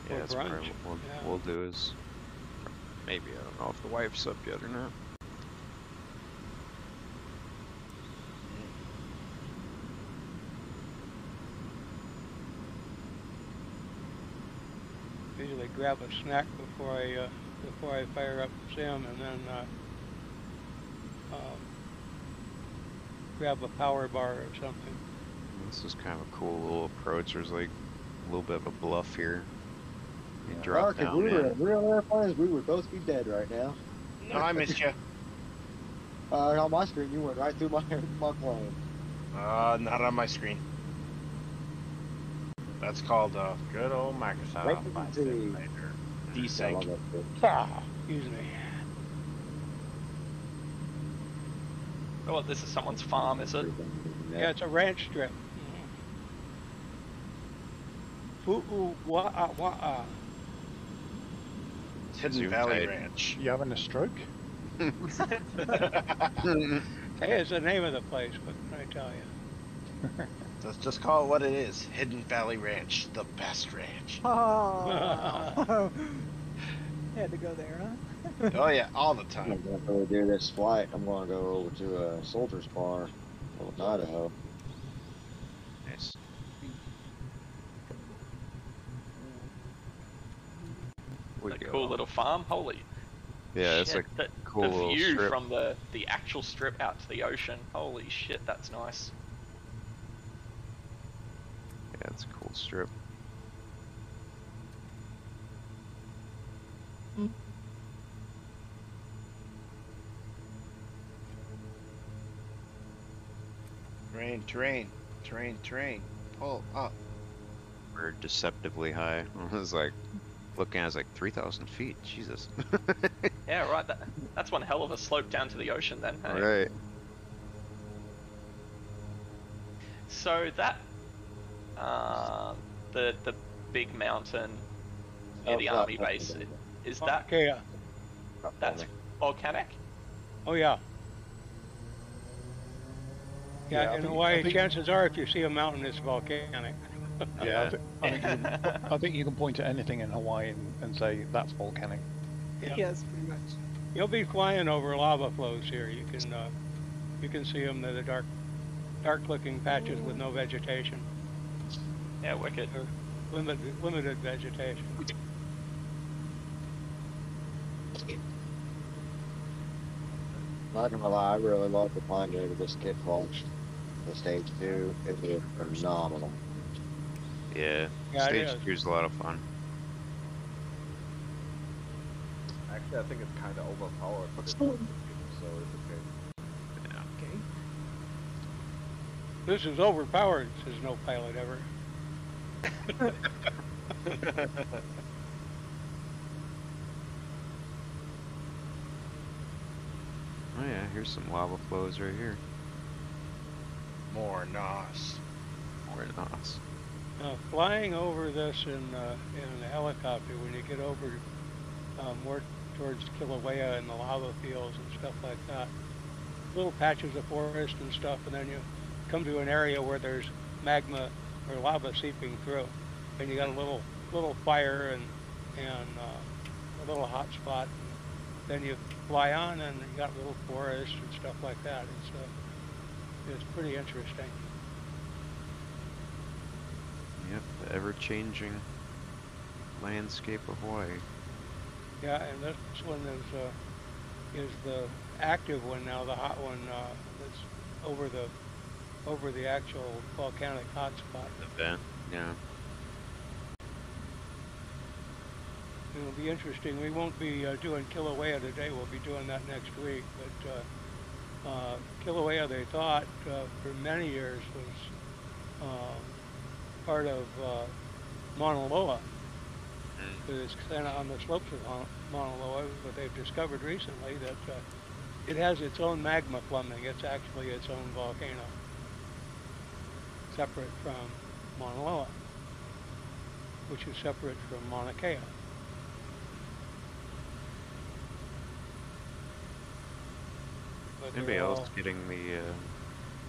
Yeah, Or that's brunch. probably what Yeah. we'll do is maybe, I don't know if the wife's up yet or not. Usually grab a snack before I fire up the sim, and then grab a power bar or something. This is kind of a cool little approach. There's like a little bit of a bluff here. You Well, drop if down we were in. in real airplanes, we would both be dead right now. No, I missed you. On my screen, you went right through my plane. Not on my screen. That's called Good old Microsoft Right Flight to the- Simulator. I desync. love that shit. Ah, excuse me. Oh, what, this is someone's farm, is it? Yeah, it's a ranch strip. Fu'u wa'a wa'a. It's Hidden Valley Zoom tight. Ranch. You having a stroke? Hey, it's the name of the place. What can I tell you? Let's just call it what it is. Hidden Valley Ranch, the best ranch. Oh. Had to go there, huh? Oh yeah, all the I'm time. going to do this flight. I'm going to go over to a soldier's bar in Idaho. Nice. We A go. cool little farm. Holy Yeah, it's shit, like the, cool the little view strip. from the actual strip out to the ocean. Holy shit, that's nice. Yeah, it's a cool strip. Terrain. Pull up. We're deceptively high. I was like, looking at it, I was like 3,000 feet. Jesus. Yeah, right. That's one hell of a slope down to the ocean then. Hey? Right. So that the big mountain near the army base, is that Okay, yeah. that's volcanic? Oh, yeah. Yeah, Yeah, I in think- Hawaii, I think- chances are if you see a mountain, it's volcanic. Yeah, I think you can point at anything in Hawaii and say that's volcanic. Yeah. Yes, pretty much. You'll be flying over lava flows here. You can see them. They're the dark-looking patches with no vegetation, Yeah, wicked. or limited vegetation. Not gonna lie, I really love the climb to this Kid Falls. The stage 2, it is phenomenal. Yeah. Yeah, it Stage is. 2 is a lot of fun. Actually, I think it's kind of overpowered, but it's so it's okay. Okay. This is overpowered, says no pilot ever. Oh yeah, here's some lava flows right here. More NOS. More NOS. Flying over this in a helicopter, when you get over more towards Kilauea and the lava fields and stuff like that, little patches of forest and stuff, and then you come to an area where there's magma or lava seeping through, and you got a little fire and a little hot spot. And then you fly on, and you got little forest and stuff like that. It's pretty interesting. Yep, the ever-changing landscape of Hawaii. Yeah, and this one is the active one now, the hot one that's over the over the actual volcanic hotspot. Event, yeah. It'll be interesting. We won't be doing Kilauea today. We'll be doing that next week. But Kilauea, they thought for many years was part of Mauna Loa. It's kind of on the slopes of Mauna Loa, but they've discovered recently that it has its own magma plumbing. It's actually its own volcano, separate from Mauna Loa, which is separate from Mauna Kea. But Anybody they're else all- getting the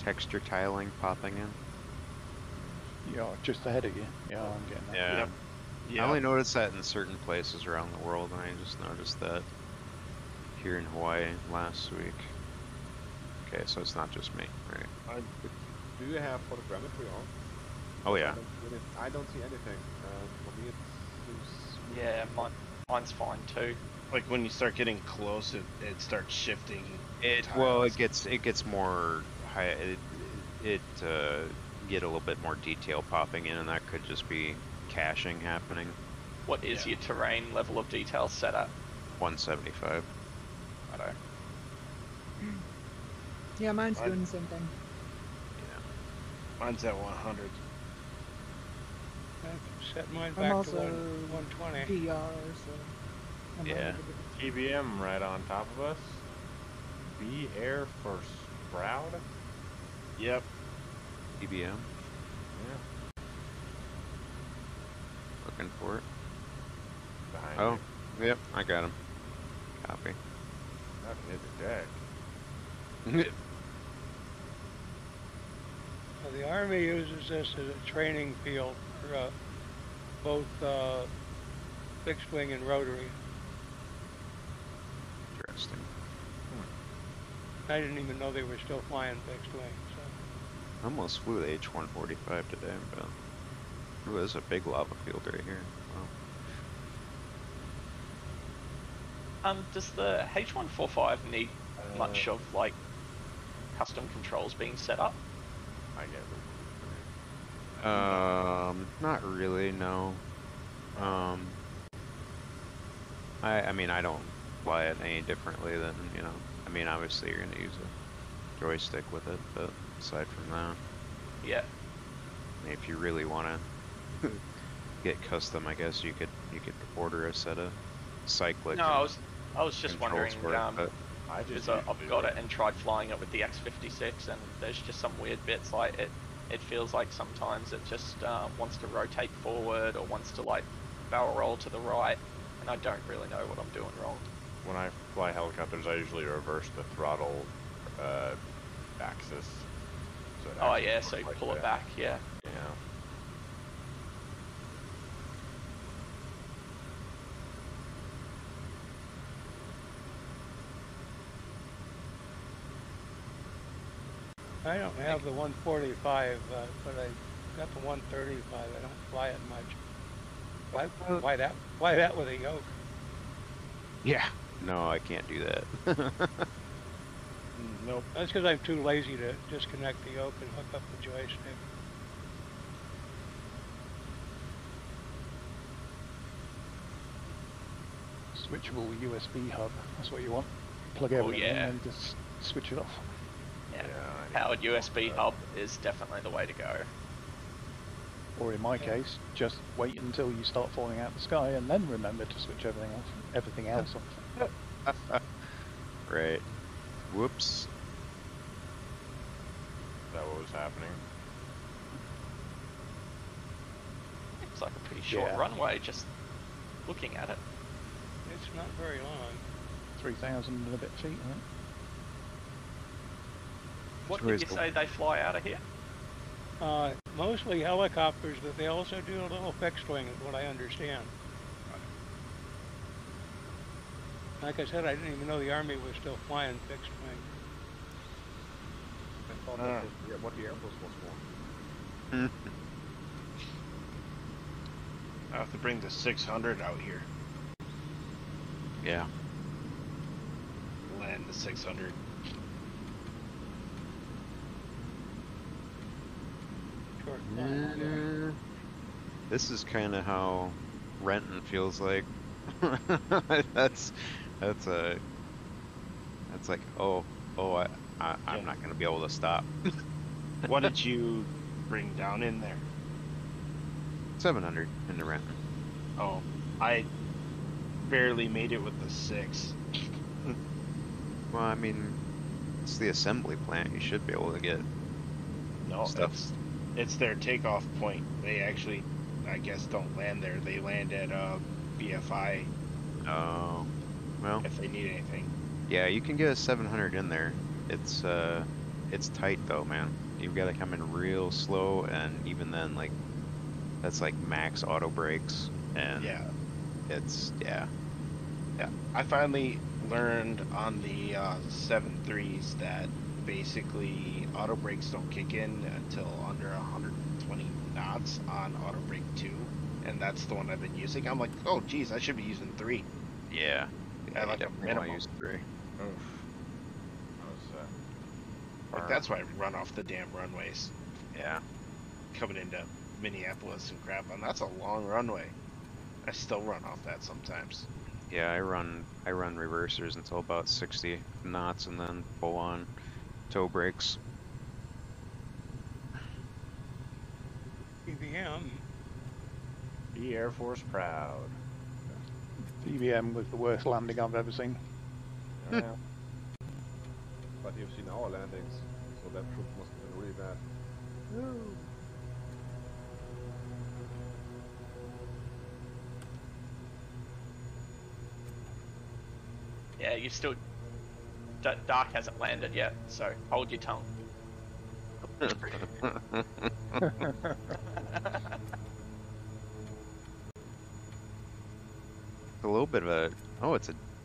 texture tiling popping in? Yeah, just ahead of you. Yeah, I'm getting that. Yeah. Yeah. I only noticed that in certain places around the world, and I just noticed that here in Hawaii last week. Okay, so it's not just me, right? Do you have photogrammetry on? Oh yeah. I don't see anything. For me, it seems. Yeah, mine's fine too. Like when you start getting close, it starts shifting. Well, it gets more high. It get a little bit more detail popping in, and that could just be caching happening. What is your terrain level of detail set at? 175. Righto. Yeah, mine's doing the same thing. Mine's at 100. I've set mine I'm back also to 120. PR, so I'm Yeah. ready to get- TBM right on top of us. B air for Sprout. Yep. TBM. Yeah. Looking for it. Behind Oh, you. yep, I got him. Copy. That is a deck. The Army uses this as a training field for both fixed wing and rotary. Interesting. I didn't even know they were still flying fixed wing. So. I almost flew the H-145 today, but ooh, there's a big lava field right here. Wow. Does the H145 need much of like custom controls being set up? I get it. Not really, no. I mean, I don't fly it any differently than, you know, I mean, obviously you're gonna use a joystick with it, but aside from that, Yeah. I mean, if you really wanna get custom, I guess you could order a set of cyclic. No, and I was just controls wondering. for it, but I Because just I've got it and tried flying it with the X56, and there's just some weird bits. Like it feels like sometimes it just wants to rotate forward or wants to like barrel roll to the right, and I don't really know what I'm doing wrong. when I fly helicopters, I usually reverse the throttle axis. So it Oh actually yeah, looks so you like pull it that. back. Yeah. Yeah. I don't have the 145, but I got the 135. I don't fly it much. Why that with a yoke? yeah, no, I can't do that. Nope. That's because I'm too lazy to disconnect the yoke and hook up the joystick. Switchable USB hub. That's what you want. Plug everything in yeah. and just switch it off. Yeah. Yeah, Powered USB hub is definitely the way to go. Or in my case, just wait until you start falling out of the sky and then remember to switch everything else off. Right. Whoops. Is that what was happening? It's like a pretty short Yeah. runway just looking at it. It's not very long. 3,000 and a bit feet, I think. What Where's did you the- say they fly out of here? Mostly helicopters, but they also do a little fixed wing, is what I understand. Like I said, I didn't even know the Army was still flying fixed wing. I thought that was what the Air Force was for. I have to bring the 600 out here. Yeah. Land the 600. short climb. Yeah. This is kind of how Renton feels like. that's like I'm not gonna be able to stop. What did you bring down in there? 700 into Renton. Oh, I barely made it with the 6. Well, I mean, it's the assembly plant. You should be able to get No, stuff. it's their takeoff point. They actually, I guess, don't land there. They land at BFI Oh, well, if they need anything. yeah, you can get a 700 in there. It's tight though, man. You've got to come in real slow, and even then, like, that's like max auto brakes, and Yeah. it's Yeah, I finally learned on the 7.3s that basically auto brakes don't kick in until under 120 knots on auto brake 2, and that's the one I've been using. I'm like, oh geez, I should be using 3. yeah. I like a definitely minimum. wanna use 3. Like that's why I run off the damn runways Yeah. coming into Minneapolis and crap, and that's a long runway. I still run off that sometimes. Yeah, I run reversers until about 60 knots, and then full on toe brakes. EBM. Be Air Force proud. TBM was the worst landing I've ever seen. Yeah. But you've seen our landings, so that trip must have been really bad. Yeah, you still. Dark hasn't landed yet, so hold your tongue. A little bit of a. Oh,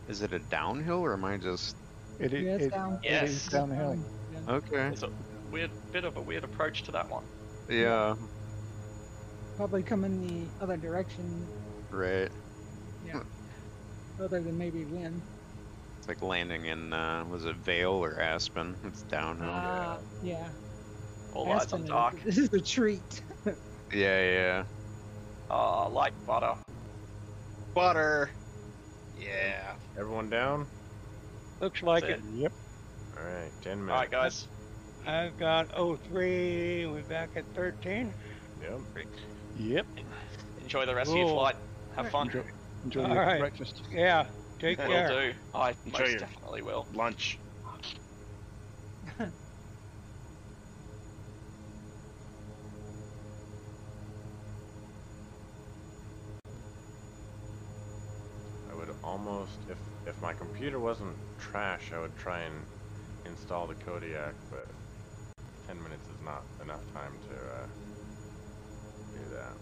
is it a downhill, or am I just? It is, Yeah, it's down. it Yes. is downhill. Yeah. Okay. It's a bit of a weird approach to that one. Yeah. Probably coming the other direction, Right. other than maybe wind. It's like landing in was it Vale or Aspen? It's downhill. Yeah. All eyes Aspen on is- Dark. This is a treat. Yeah. Oh, like butter. Butter. Yeah. Everyone down? Looks like That's it. Yep. All right, 10 minutes. Alright, guys. I've got 03. We're back at 13. Yep. Yep. Enjoy the rest of your Cool. flight. Have fun. Enjoy All your right. breakfast. Yeah. Take Will care. do. I Enjoy most your- definitely will. Lunch. I would almost, if my computer wasn't trash, I would try and install the Kodiak, but 10 minutes is not enough time to do that.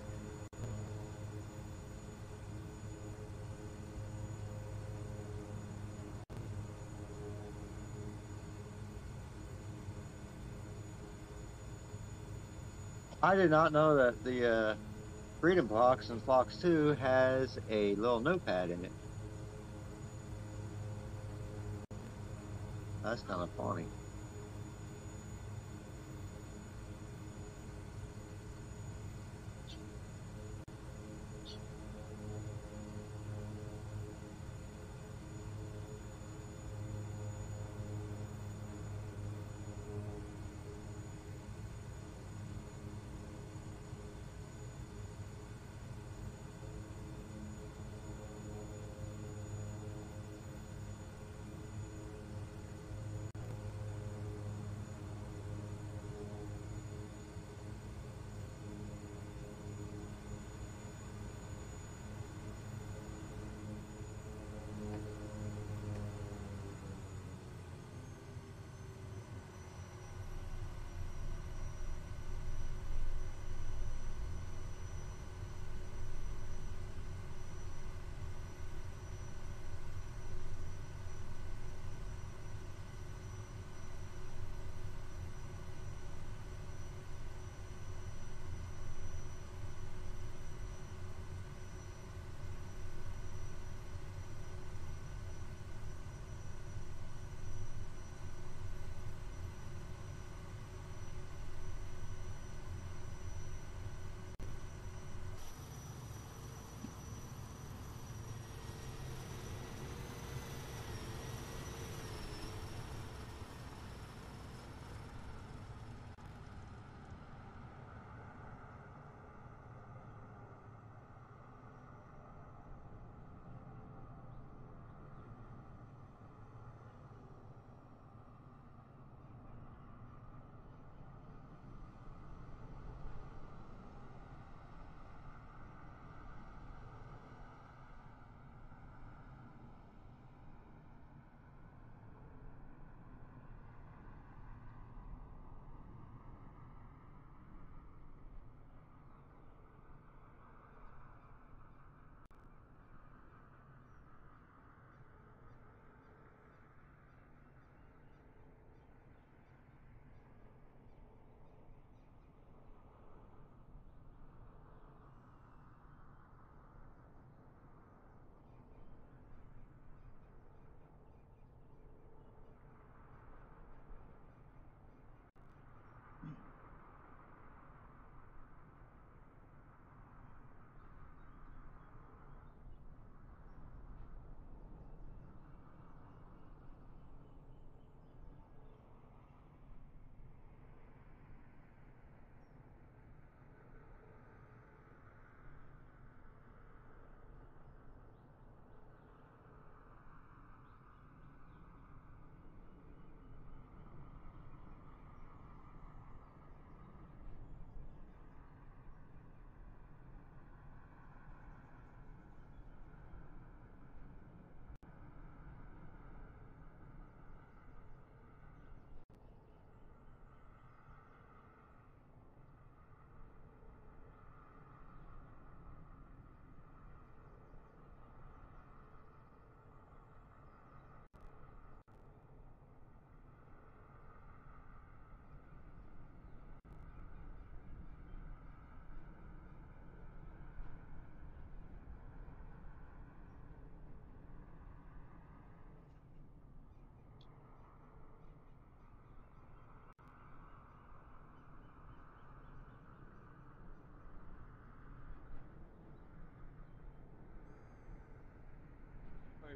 I did not know that the Freedom Fox and Fox 2 has a little notepad in it. That's kind of funny.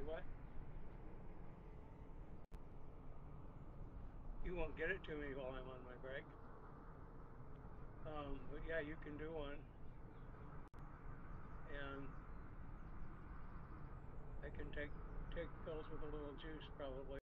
what? You won't get it to me while I'm on my break. But yeah, you can do one. And I can take pills with a little juice probably.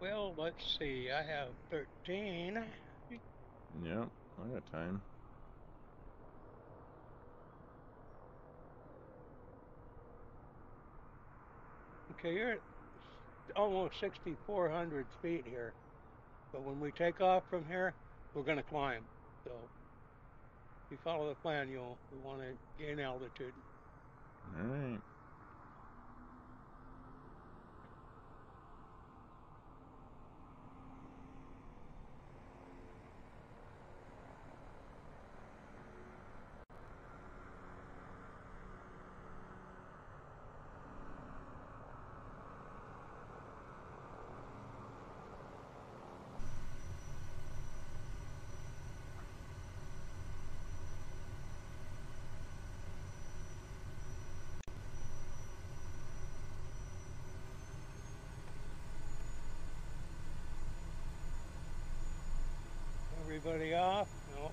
Well, let's see. I have 13. Yep, I got time. Okay, you're at almost 6,400 feet here. But when we take off from here, we're going to climb. So if you follow the plan, we want to gain altitude. All right. Everybody off? No.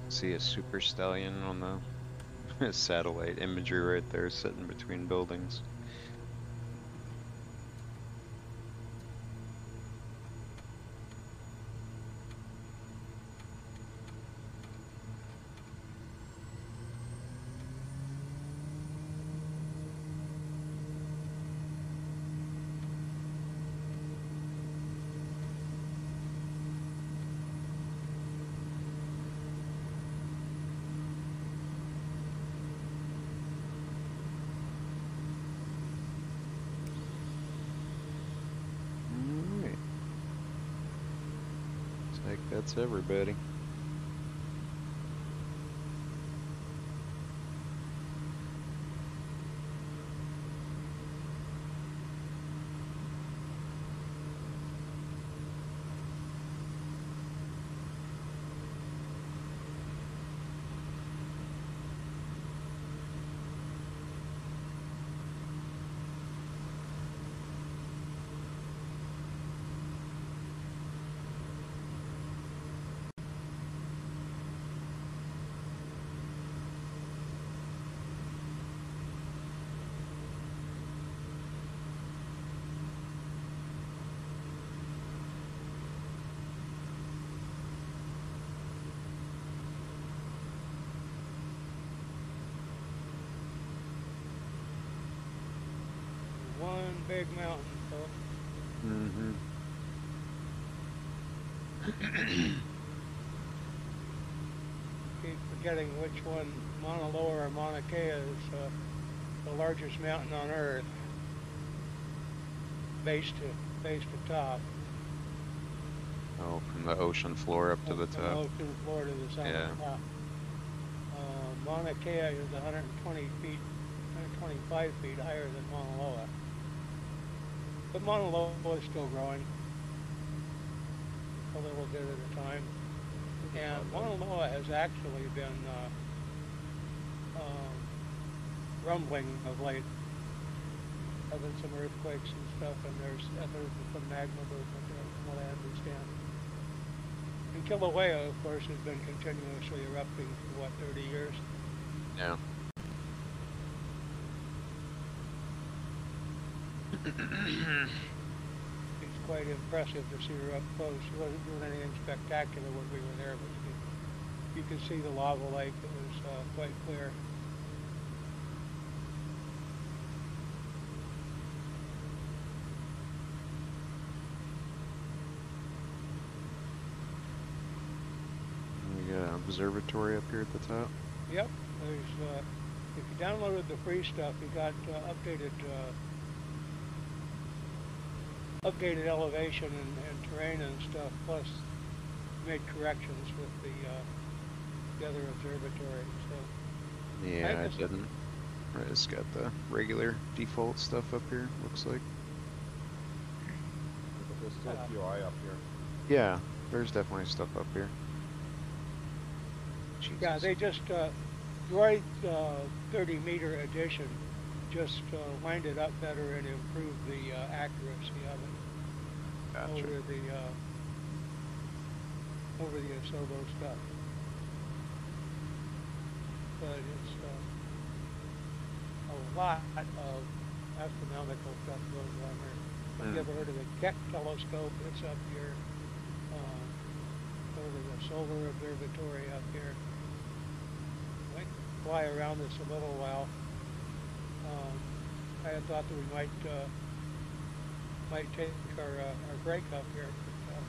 See a super stallion on the satellite imagery right there, sitting between buildings. Alright. Looks like that's everybody. One big mountain, folks. Mm-hmm. Keep forgetting which one, Mauna Loa or Mauna Kea, is the largest mountain on Earth, base to top. Oh, from the ocean floor up to the From top. ocean floor to the summit. Yeah. Mauna Kea is 125 feet higher than Mauna Loa. But Mauna Loa is still growing a little bit at a time. And Mauna Loa has actually been rumbling of late, having some earthquakes and stuff, and there's some magma movement there, from what I understand. And Kilauea, of course, has been continuously erupting for, 30 years? Yeah. It's quite impressive to see her up close. She wasn't doing anything spectacular when we were there, but you could see the lava lake. It was quite clear. We got an observatory up here at the top. Yep. There's if you downloaded the free stuff, you got updated elevation and terrain and stuff, plus made corrections with the other observatory. So Yeah, I didn't. I just got the regular default stuff up here, looks like. But there's still POI up here. Yeah, there's definitely stuff up here. Yeah, Jesus. they just, Droid 30-meter addition just lined it up better and improved the accuracy of it Gotcha. over the Asobo stuff. But it's a lot of astronomical stuff going on there. Have you ever heard of the Keck telescope? It's up here. Over the solar observatory up here. I might fly around this a little while. I had thought that we might take our break up here. But,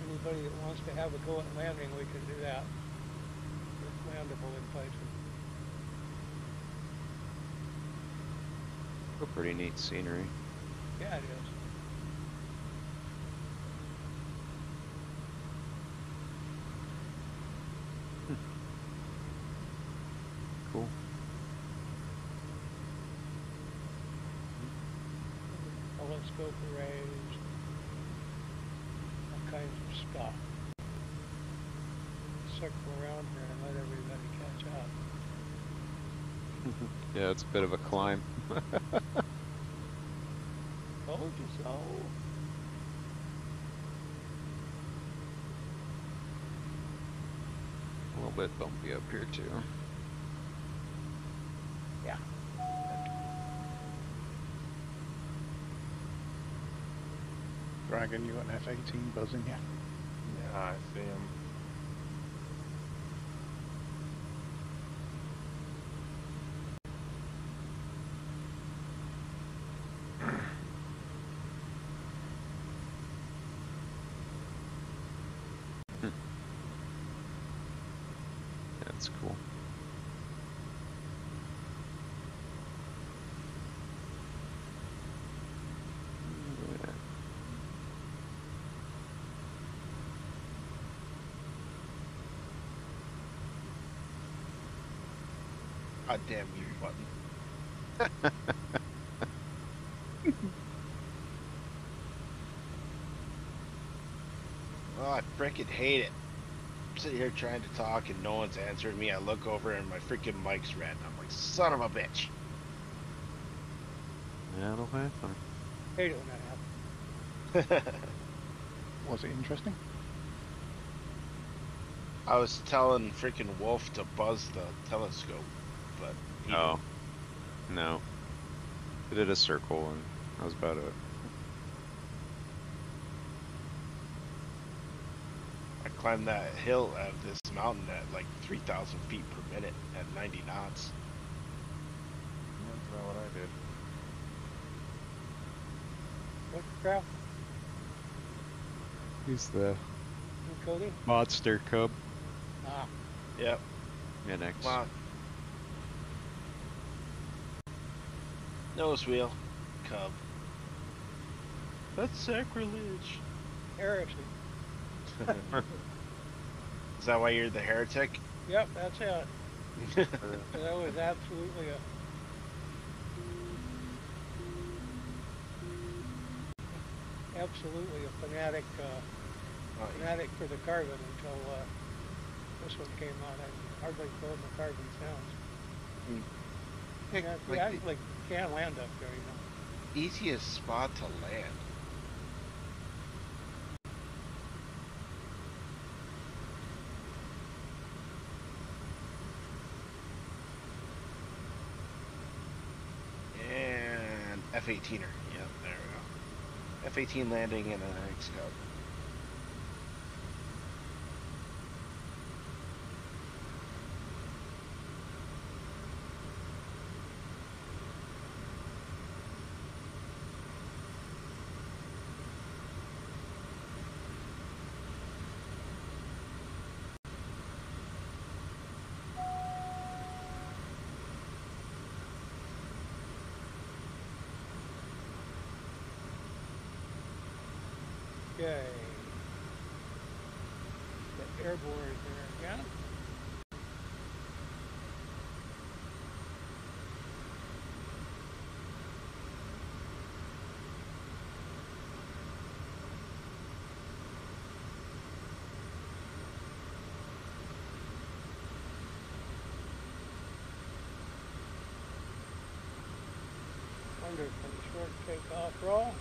anybody that wants to have a go at landing, we can do that. It's landable in places. A pretty neat scenery. Yeah, it is. Cool. Telescope arrays, all kinds of stuff. Circle around here and let everybody catch up. Yeah, it's a bit of a climb. Told you so. A little bit bumpy up here too. Yeah. Dragon, you got an F-18 buzzing here. Yeah, I see him. That's cool. Yeah. God damn mute button. Oh, I frickin' hate it. I'm sitting here trying to talk and no one's answering me. I look over and my freaking mic's red. I'm like, son of a bitch. Yeah, it'll happen. Hate it when that happens. Was it interesting? I was telling freaking Wolf to buzz the telescope, but he Oh. No. I did a circle and that was about it. I climbed that hill of this mountain at like 3,000 feet per minute at 90 knots. That's not what I did. What crap, He's the Cody? monster cub. Ah, Yep. NX. Come on. Nose wheel. Cub. That's sacrilege. heresy. Is that why you're the heretic? Yep, that's it. That was absolutely a fanatic, fanatic for the carbon until this one came out. I hardly heard the carbon sounds. Heck, Yeah, like I the like can't land up there, you know. easiest spot to land. And F-18er. Yep, there we go. F-18 landing in an X-Cub. Okay. The airborne there again. for the short takeoff roll.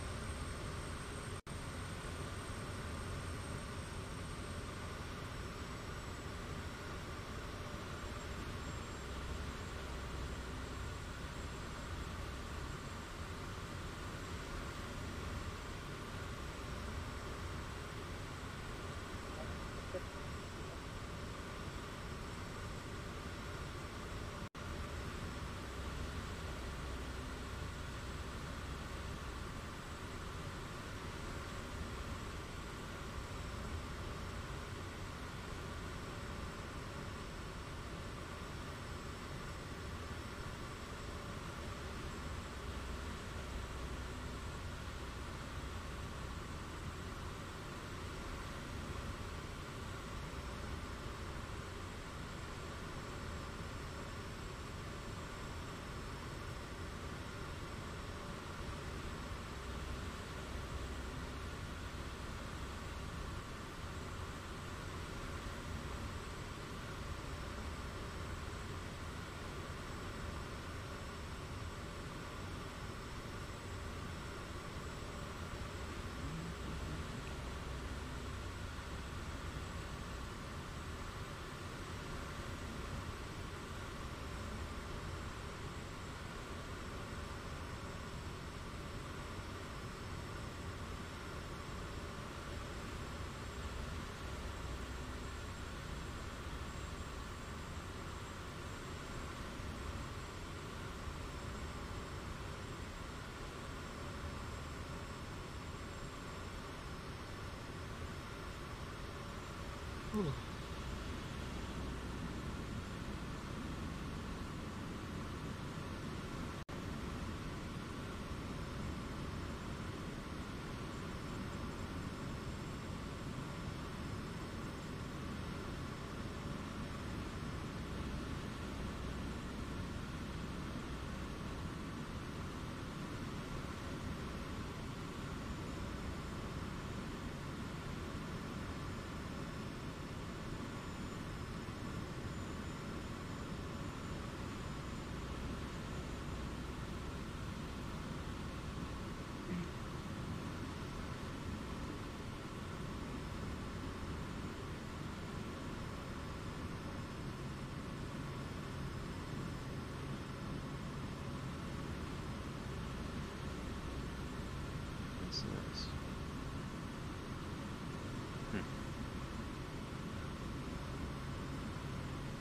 What's this?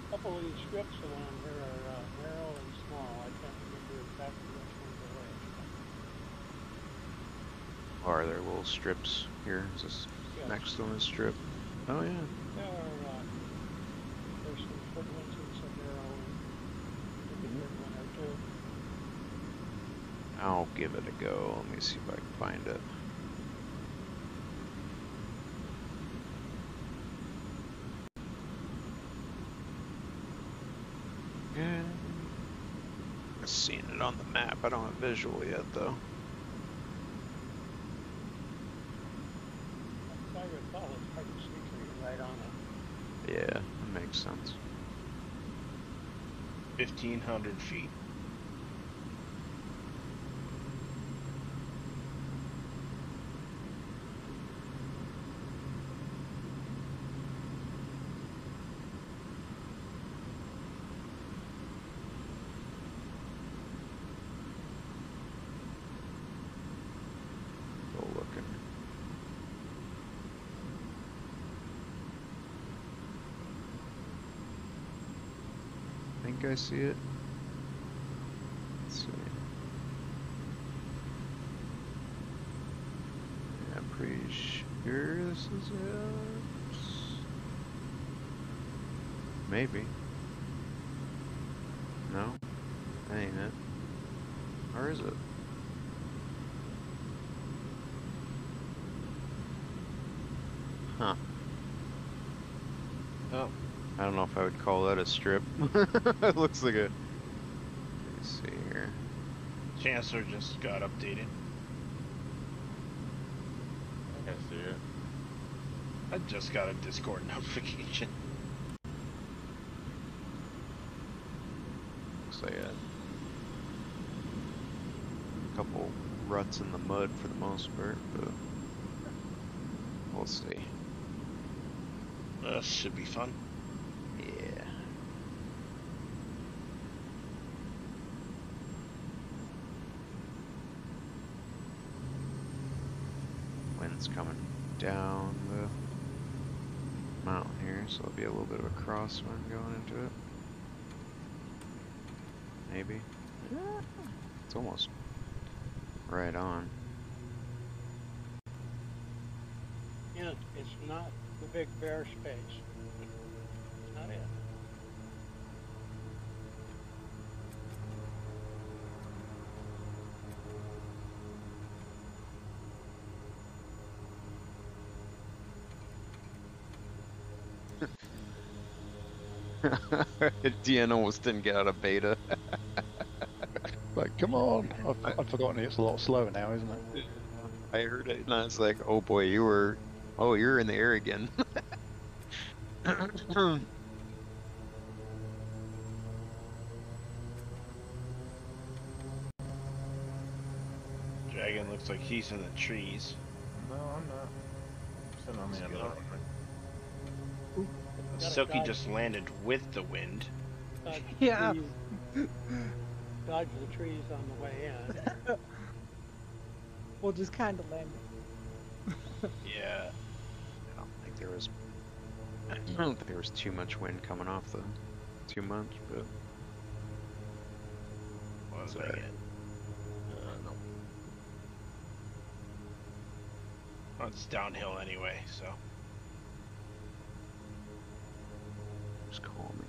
A couple of these strips along here are narrow and small. I can't remember exactly which ones are which. Are there little strips here? Is this Yes. next on this strip? Oh yeah. There's some foot ones and some narrow ones. Maybe one or two. I'll give it a go. Let me see if I can find it. Yeah. I've seen it on the map. I don't have visual yet though. As I recall, it's hard to see till you're right on it. Yeah, that makes sense. 1,500 feet. Go looking. I think I see it. Let's see. Yeah, I'm pretty sure this is it. Maybe. No? That ain't it. Or is it? Huh. Oh. I don't know if I would call that a strip. It looks like a... Let me see here. Chancellor just got updated. I see it. I just got a Discord notification. Looks like it. couple ruts in the mud for the most part, but we'll see. Should be fun. Yeah. Wind's coming down the mountain here, so there'll be a little bit of a crosswind going into it. Maybe. It's almost right on. Yeah, it's not the big bare space. It's not it. Deanna almost didn't get out of beta. Like, come on! I've forgotten it's a lot slower now, isn't it? I heard it and I was like, oh boy, you're in the air again. Dragon looks like he's in the trees. No, I'm not. I'm sitting on the end of the runway. Gotta Silky dodge- just landed with the wind. dodge the Yeah. trees- Dodge the trees on the way in. We'll just kind of land it. Yeah. I don't think there was. I don't think there was too much wind coming off the. Too much, but What was Sorry. I get? No. Well, it's downhill anyway, so. just call me.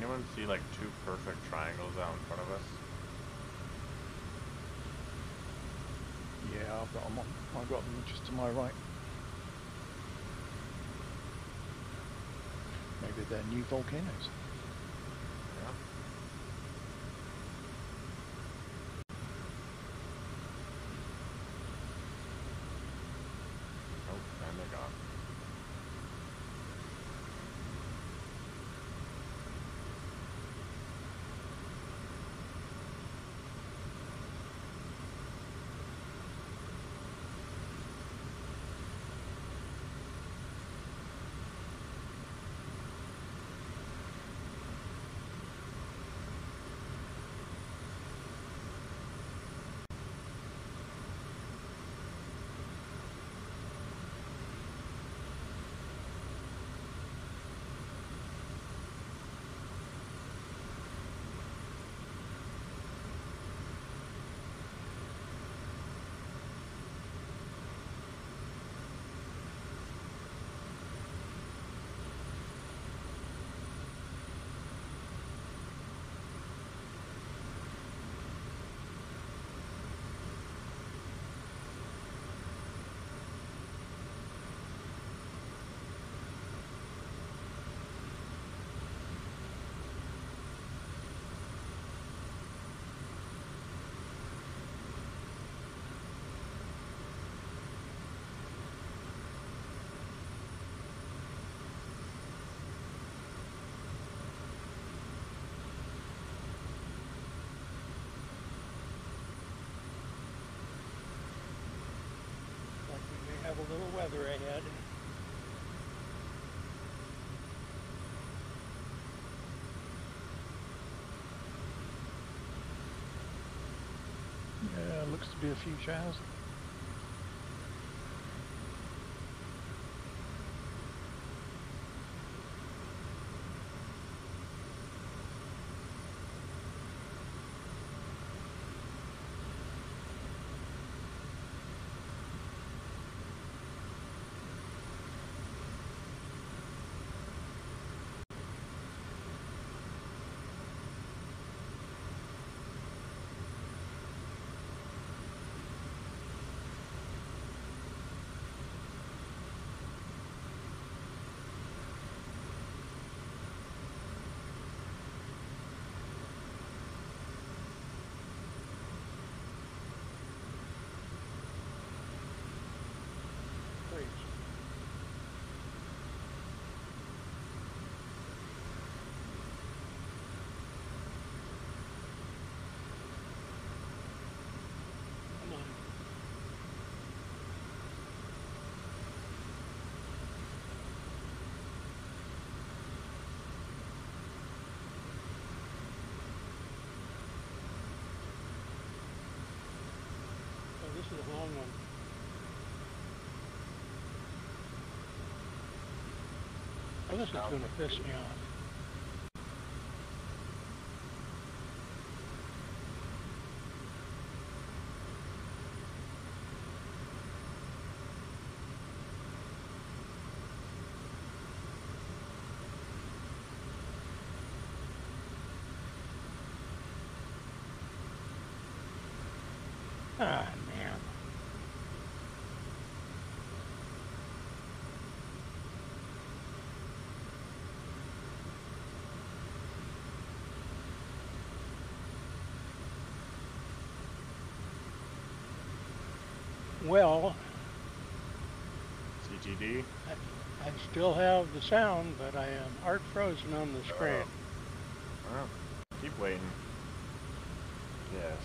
anyone see like two perfect triangles out in front of us? Yeah, I've got them on. I've got them just to my right. Maybe they're new volcanoes. Yeah. Oh, and they're gone. Like we may have a little weather ahead. Yeah, looks to be a few showers. Freeze. Come on. Oh, this is a long one. Oh, this is going to piss me off. Ah, man. Well, CTD? I still have the sound, but I am hard frozen on the screen. Well, keep waiting. Yes.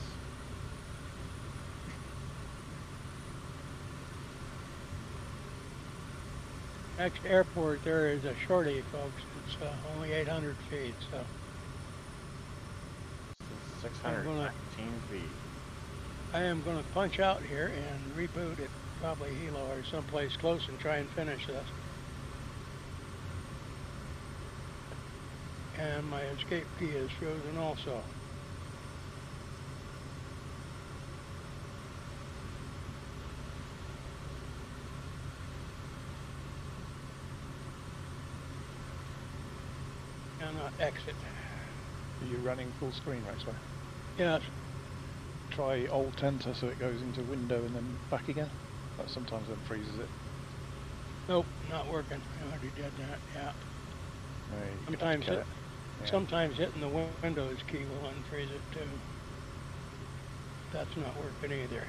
Next airport there is a shorty, folks. It's only 800 feet, so So 615 feet. I am going to punch out here and reboot at probably Hilo or someplace close and try and finish this. And my escape key is frozen also. Cannot exit. Are you running full screen, Rexway? Yes. Try Alt Enter so it goes into window and then back again. That sometimes then freezes it. Nope, not working. I already did that. Yeah. You Sometimes have to sometimes hitting the Windows key will unfreeze it too. That's not working either.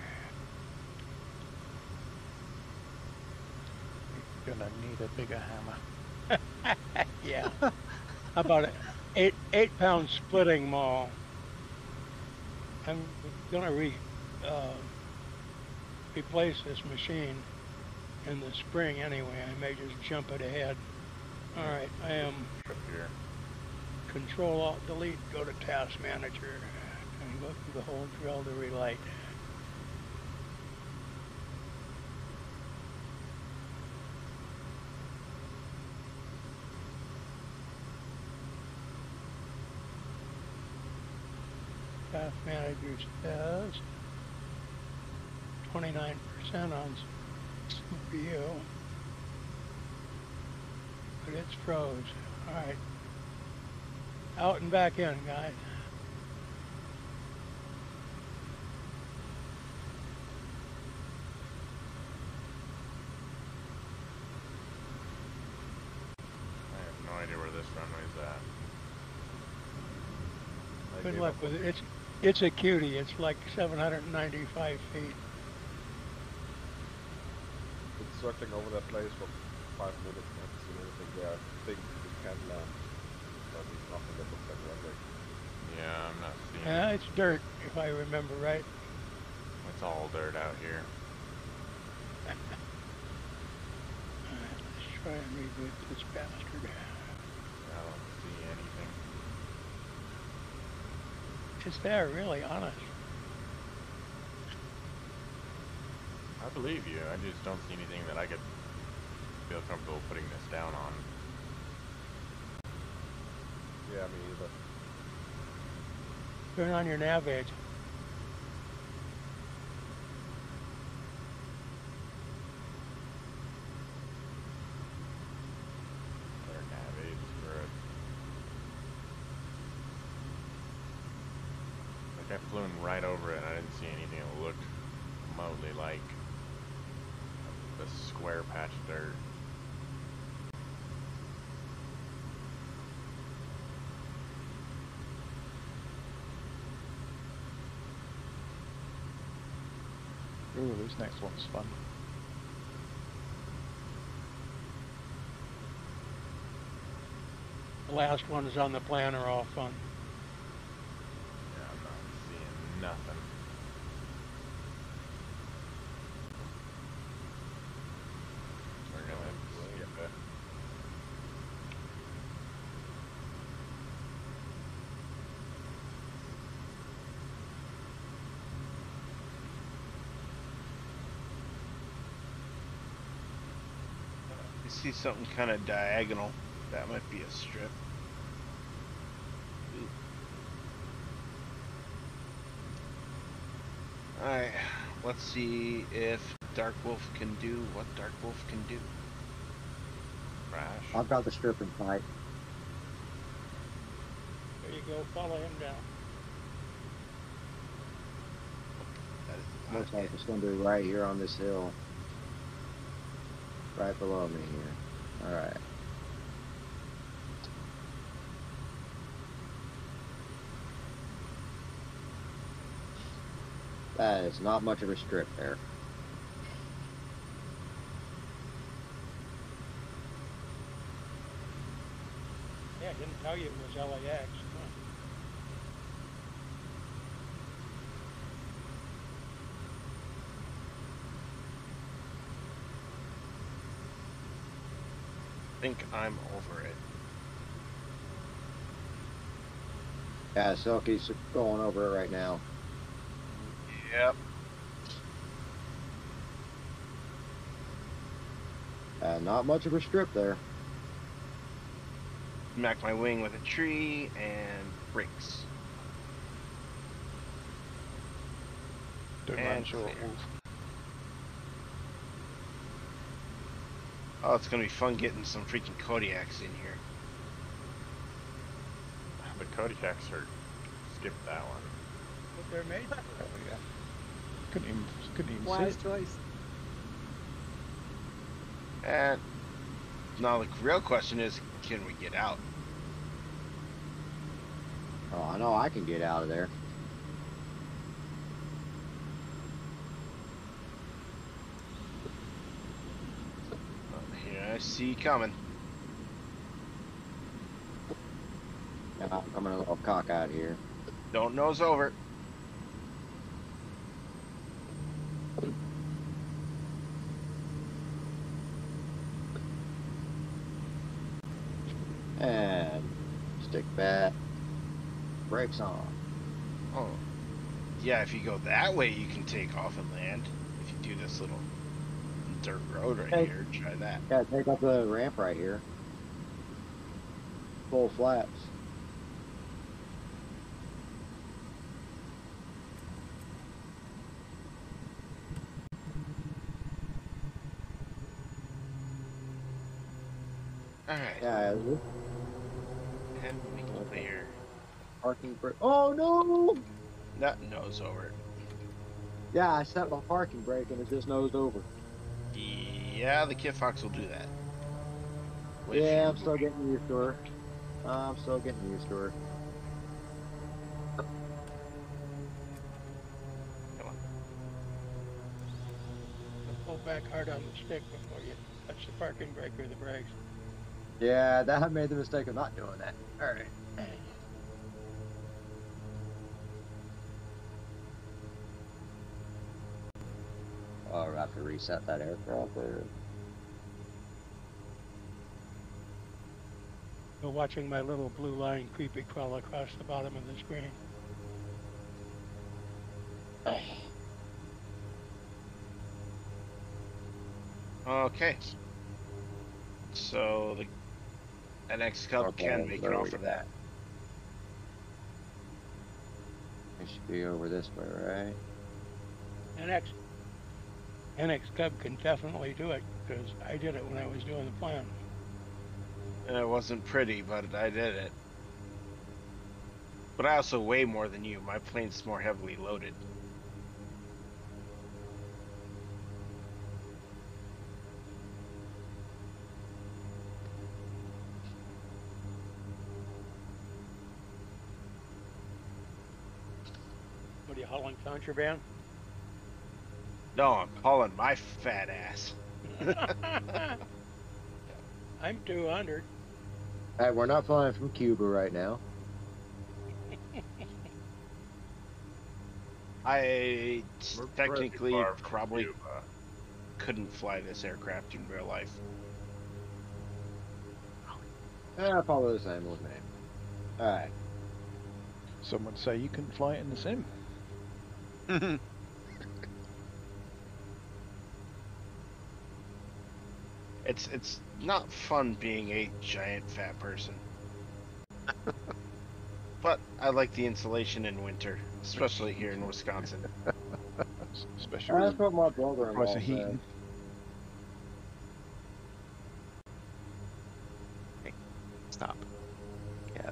You're gonna need a bigger hammer. Yeah. How about an 8-pound splitting maul? I'm gonna replace this machine in the spring anyway. I may just jump it ahead. All right, I am Here. Control Alt Delete. Go to Task Manager and go through the whole drill to relight. Task Manager says 29% on CPU, but it's froze. All right, out and back in, guys. I have no idea where this runway's at. Good luck with it. It's a cutie. It's like 795 feet. It's circling over that place for 5 minutes and haven't seen anything there. I think we can land. But there's nothing that looks like runway. Yeah, I'm not seeing Yeah, it. it's dirt, if I remember right. It's all dirt out here. Alright, let's try and reboot this bastard. I don't see anything. It's there, really, honest. I believe you. I just don't see anything that I could feel comfortable putting this down on. Yeah, me either. Turn on your nav edge. Their nav aids for it. Like I flew right over it and I didn't see anything that looked remotely like the square patch of dirt. Ooh, this next one's fun. The last ones on the plan are all fun. Yeah, I'm not seeing nothing. We're gonna skip it. You see something kind of diagonal. That might be a strip. Alright, let's see if Dark Wolf can do what Dark Wolf can do. Crash. I've got the strip in sight. There you go, follow him down. That is Looks like it's going to be right here on this hill. Right below me here. Alright. That is not much of a strip there. Yeah, I didn't tell you it was LAX. I think I'm over it. Yeah, Silky's going over it right now. Yep. Not much of a strip there. Smack my wing with a tree and brakes. Don't And land short, clear. Wolf. Oh, it's gonna be fun getting some freaking Kodiaks in here. The Kodiaks are skip that one. But they're made for. Yeah. Couldn't even Wise see it. choice. And now the real question is, can we get out? Oh, I know I can get out of there. Here I see you coming. Yeah, I'm coming a little cockeyed here. Don't nose over. And stick back. Brakes on. Oh, yeah. If you go that way, you can take off and land. If you do this little dirt road right Hey. here, try that. Yeah, take up the ramp right here. Full flaps. All right. Yeah, And we go there. parking brake. Oh no! Not nose over. Yeah, I set my parking brake and it just nosed over. Yeah, the Kit Fox will do that. Yeah, I'm still getting used to her. I'm still getting used to her. Pull back hard on the stick before you touch the parking brake or the brakes. Yeah, that I made the mistake of not doing that. Alright. Oh, I'll have to reset that aircraft there. You're watching my little blue line creepy crawl across the bottom of the screen. Okay. So the NX Cub Okay, can make it there off we of go. that. It should be over this way, right? NX Cub can definitely do it because I did it when I was doing the plan. And it wasn't pretty, but I did it. But I also weigh more than you. My plane's more heavily loaded. What are you hauling, contraband? No, I'm hauling my fat ass. I'm 200. Hey, we're not flying from Cuba right now. I We're technically pretty far from probably Cuba. couldn't fly this aircraft in real life. Probably the same with me. Alright. Some would say you couldn't fly it in the sim. It's not fun being a giant fat person. But I like the insulation in winter, especially here in Wisconsin. Especially That's what my brother-in-law price of said. heating. Stop. Yeah.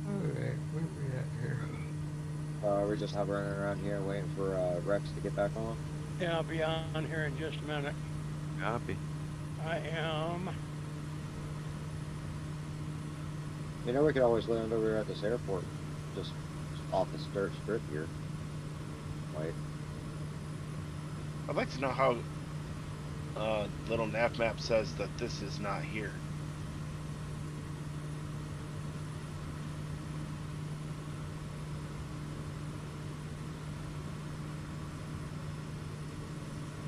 Alright, where we at here? We're just hovering around here waiting for Rex to get back on. Yeah, I'll be on here in just a minute. Copy. I am. You know, we could always land over here at this airport, just off this dirt strip here. Wait. I'd like to know how little nav map says that this is not here.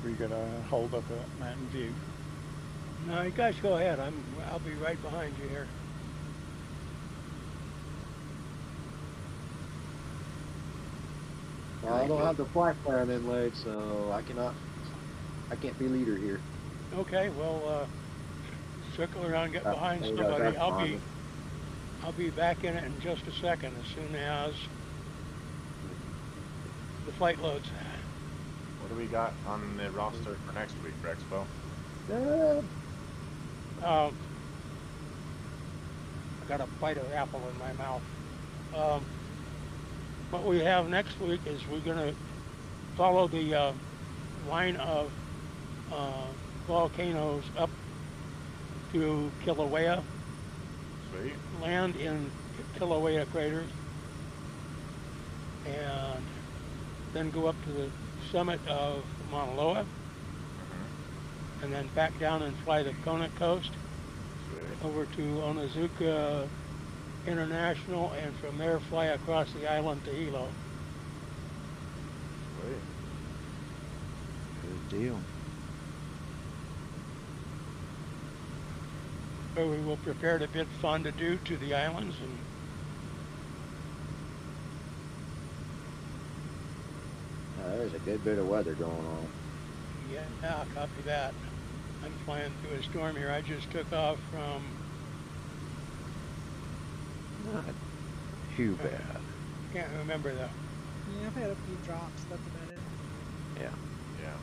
We're gonna hold up at Mountain View. No, you guys go ahead. I'll be right behind you here. Well, I don't have the flight plan inlaid, so I can't be leader here. Okay, well, circle around, get behind there you go, somebody. that's fine. I'll be back in it in just a second as soon as flight loads. What do we got on the roster for next week, Rexpo? I got a bite of apple in my mouth. What we have next week is we're going to follow the line of volcanoes up to Kilauea. Sweet. Land in Kilauea craters, and then go up to the summit of Mauna Loa, and then back down and fly the Kona coast over to Onizuka International, and from there fly across the island to Hilo. Sweet. Good deal. Where we will prepare a bit fun to do to the islands, and There's a good bit of weather going on. yeah, copy that. I'm flying through a storm here. I just took off from Not too bad. can't remember the Yeah, I've had a few drops. That's about it. Yeah. Yeah.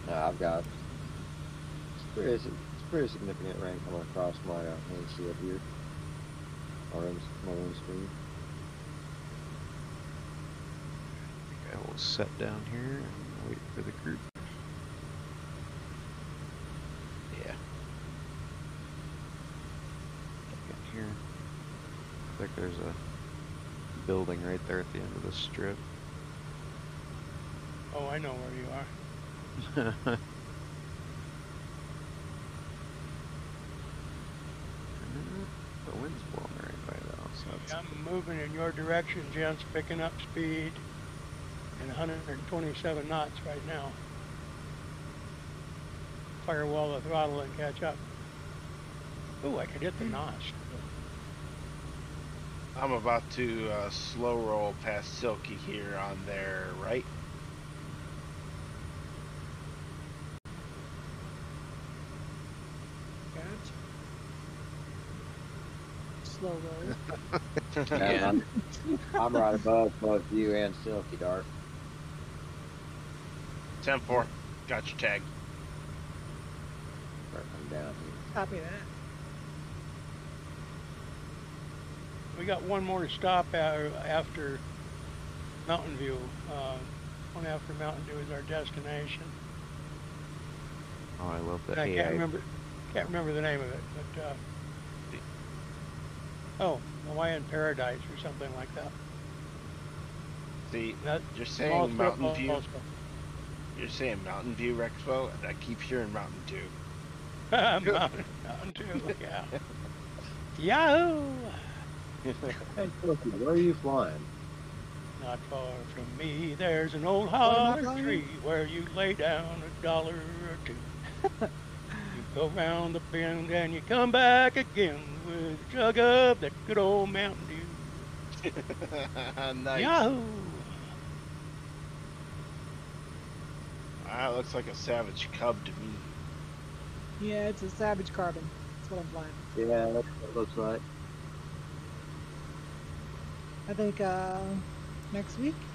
I've got it's pretty significant rain coming across my windshield here, or my windscreen. I will set down here and wait for the group. Yeah. Get here. Looks like there's a building right there at the end of the strip. oh, I know where you are. The wind's blowing right by though, so that's I'm moving in your direction, gents, picking up speed and 127 knots right now. Firewall the throttle and catch up. Ooh, I could hit the notch. I'm about to slow roll past Silky here on their right. Gotcha. Slow roll. Yeah, I'm right above both you and Silky Dark. 10-4. Got your tag. I'm down here. Copy that. We got one more stop after Mountain View. One after Mountain View is our destination. oh, I love the And I AI. can't remember the name of it, but Hawaiian Paradise or something like that. See, That you're small saying strip Mountain View. also. You're saying Mountain View, Rexpo, and I keep hearing Mountain Dew. Mountain Dew, yeah. Yahoo! Hey, Silky, where are you flying? Not far from me, there's an old am I holler flying? tree where you lay down $1 or $2. You go round the bend and you come back again with a jug of that good old Mountain Dew. Nice. Yahoo! That looks like a Savage Cub to me. Yeah, it's a Savage Carbon. That's what I'm flying. Yeah, that's what it looks like. I think next week.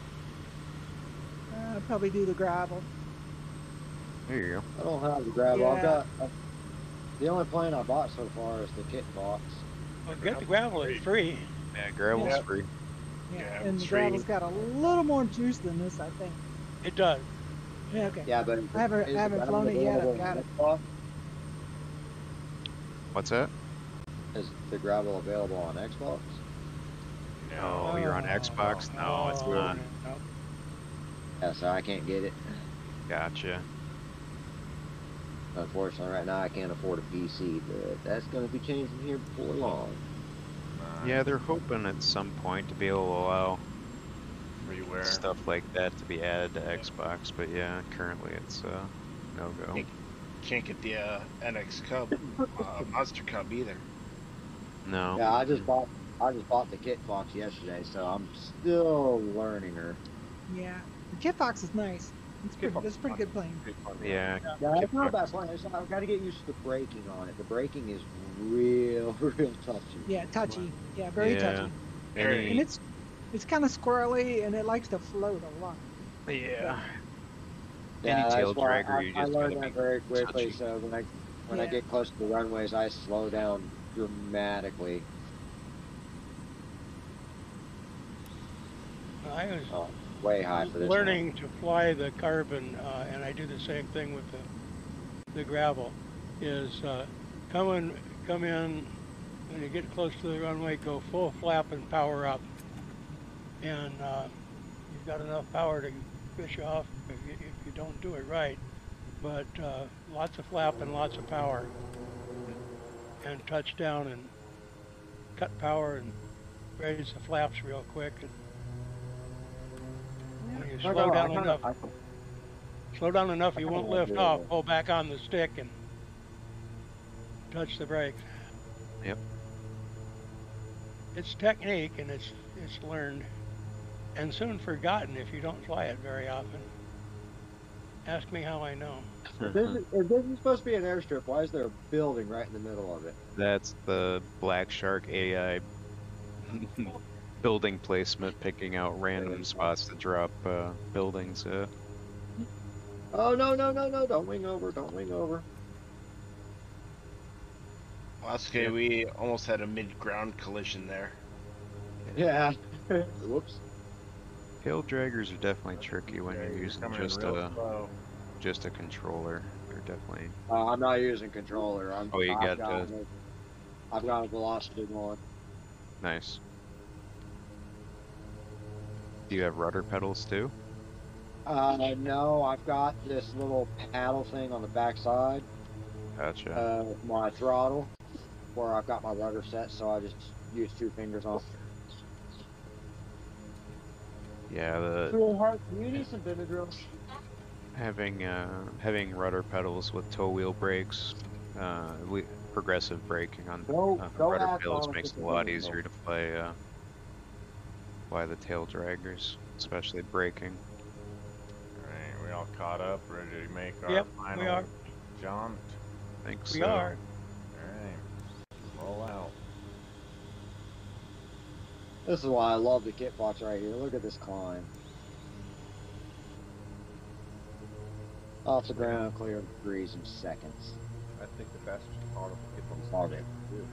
I'll probably do the gravel. There you go. I don't have the gravel. I've Yeah. got the only plane I bought so far is the kit box. Well, get the gravel, it's free. Yeah, gravel's Yeah. free. Yeah, Yeah, and the it's gravel's got a little more juice than this, I think. It does. Yeah, okay. Yeah, but I haven't is the gravel flown it yet. available I've got on it. Xbox? What's that? Is the gravel available on Xbox? Oh, you're on Xbox? No, it's not. No. Yeah, so I can't get it. Gotcha. Unfortunately, right now I can't afford a PC, but that's going to be changing here before long. Yeah, they're hoping at some point to be able to allow Freeware. stuff like that to be added to Xbox, but yeah, currently it's no go. Can't get the NX Cub, Monster Cub either. No. Yeah, I just bought the kit box yesterday, so I'm still learning her. Yeah, the Kit Fox is nice. It's pretty. It's a pretty good plane. Yeah. Yeah, it's not a bad plane. I've got to get used to the braking on it. The braking is real touchy. Yeah, touchy. Yeah, very Yeah. touchy. Very. And it's It's kind of squirrely and it likes to float a lot. Yeah. Yeah, Any tail that's why dragger, you I just gotta learned that be very quickly. touchy. So when I Yeah. get close to the runways, I slow down dramatically. I was Oh, way high for this learning to fly the carbon, and I do the same thing with the gravel. Is come in when you get close to the runway, go full flap and power up, and you've got enough power to fish off if you don't do it right. But lots of flap and lots of power, and touch down and cut power and raise the flaps real quick. And when you slow down enough, you won't lift off. Pull back on the stick and touch the brakes. Yep. It's technique and it's learned and soon forgotten if you don't fly it very often. Ask me how I know. If this is supposed to be an airstrip, why is there a building right in the middle of it? That's the Black Shark AI building placement, picking out random spots to drop buildings at. Oh, no, don't wing over, don't wing over. Well, that's okay. We almost had a mid-ground collision there. Yeah. Whoops. Tail draggers are definitely tricky when Yeah, you're you're using coming in just real a slow. controller. They're definitely. I'm not using controller. Oh, you I've got I've got a velocity one. Nice. Do you have rudder pedals too? No, I've got this little paddle thing on the back side. Gotcha. My throttle, where I've got my rudder set, so I just use 2 fingers on. Yeah, Sweetheart, can you need some Benadryl? having rudder pedals with toe wheel brakes, progressive braking on Don't rudder act pedals on it makes if it a you lot don't know. easier to fly the tail draggers, especially braking. Alright, we all caught up, ready to make our Yep, final we are. jaunt. Think We so. are. Alright, roll out. This is why I love the Kit Fox right here. Look at this climb. Off the ground, clear of degrees in seconds. I think the best part of the kit was Okay. it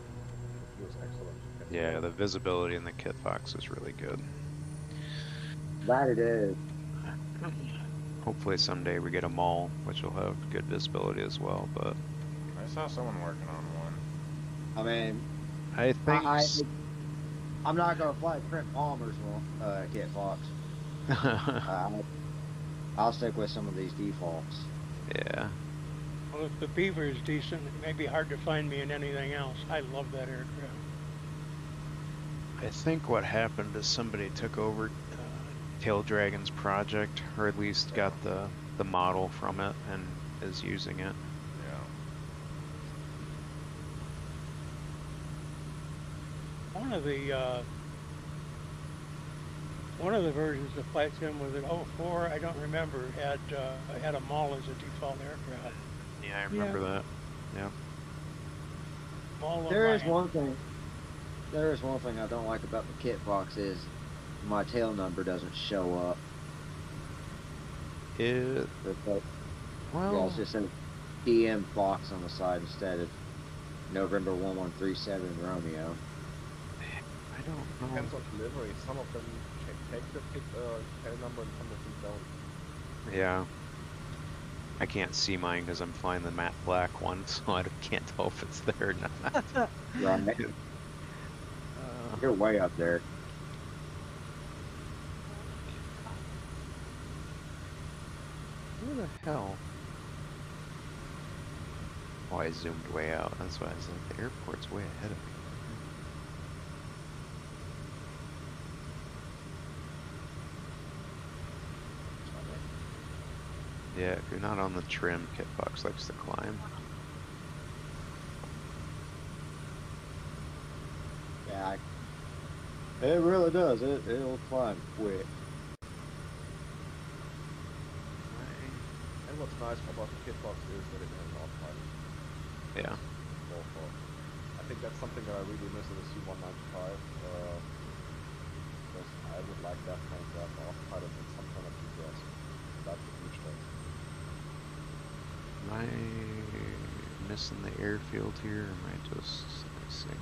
was excellent. Yeah, the visibility in the Kit Fox is really good. That it is. Hopefully someday we get a mall, which will have good visibility as well. But I saw someone working on one. I mean, I think I'm not gonna fly Trent Palmer's Kit Fox. I'll stick with some of these defaults. yeah. Well, if the Beaver is decent, it may be hard to find me in anything else. I love that aircraft. I think what happened is somebody took over Tail Dragon's project, or at least got the model from it and is using it. Yeah. One of the versions of Flight Sim was an 04, I don't remember, had a Maul as a default aircraft. Yeah, I remember that. Yeah. Maul of There is mine. one thing I don't like about the Kit Fox is my tail number doesn't show up. It Yeah, well, it's just an DM Fox on the side instead of November 1137 Romeo. I don't know. Depends on delivery. Some of them take the tail number and some of them don't. Yeah. I can't see mine because I'm flying the matte black one, so I can't tell if it's there or not. Right. You're way up there. Where the hell? Oh, I zoomed way out. That's why I was like, the airport's way ahead of me. Yeah, if you're not on the trim, Kit Fox likes to climb. Yeah, it really does. It'll climb quick. And what's nice about the Kit Fox is that it has an autopilot. Yeah. I think that's something that I really miss in the C-195. Because I would like that kind of autopilot and some kind of GPS. That's a huge test. Am I missing the airfield here, or am I just missing?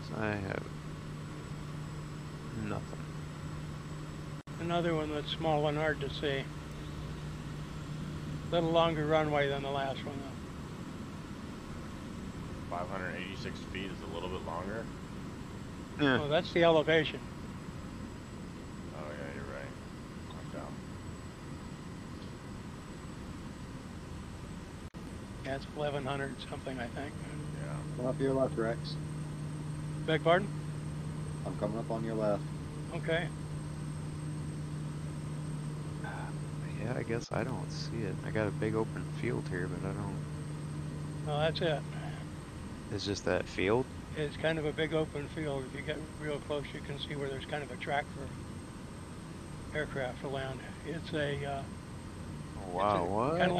So I have nothing. Another one that's small and hard to see. Little longer runway than the last one, though. 586 feet is a little bit longer. Yeah. Oh, that's the elevation. Oh yeah, you're right. I'm down. Yeah, it's 1100 something, I think. Yeah. Come up your left, Rex. Beg pardon? I'm coming up on your left. Okay. Yeah, I guess I don't see it. I got a big open field here, but I don't. Well, that's it. It's just that field? It's kind of a big open field. If you get real close, you can see where there's kind of a track for aircraft to land. It's a Oh, wow, what? kind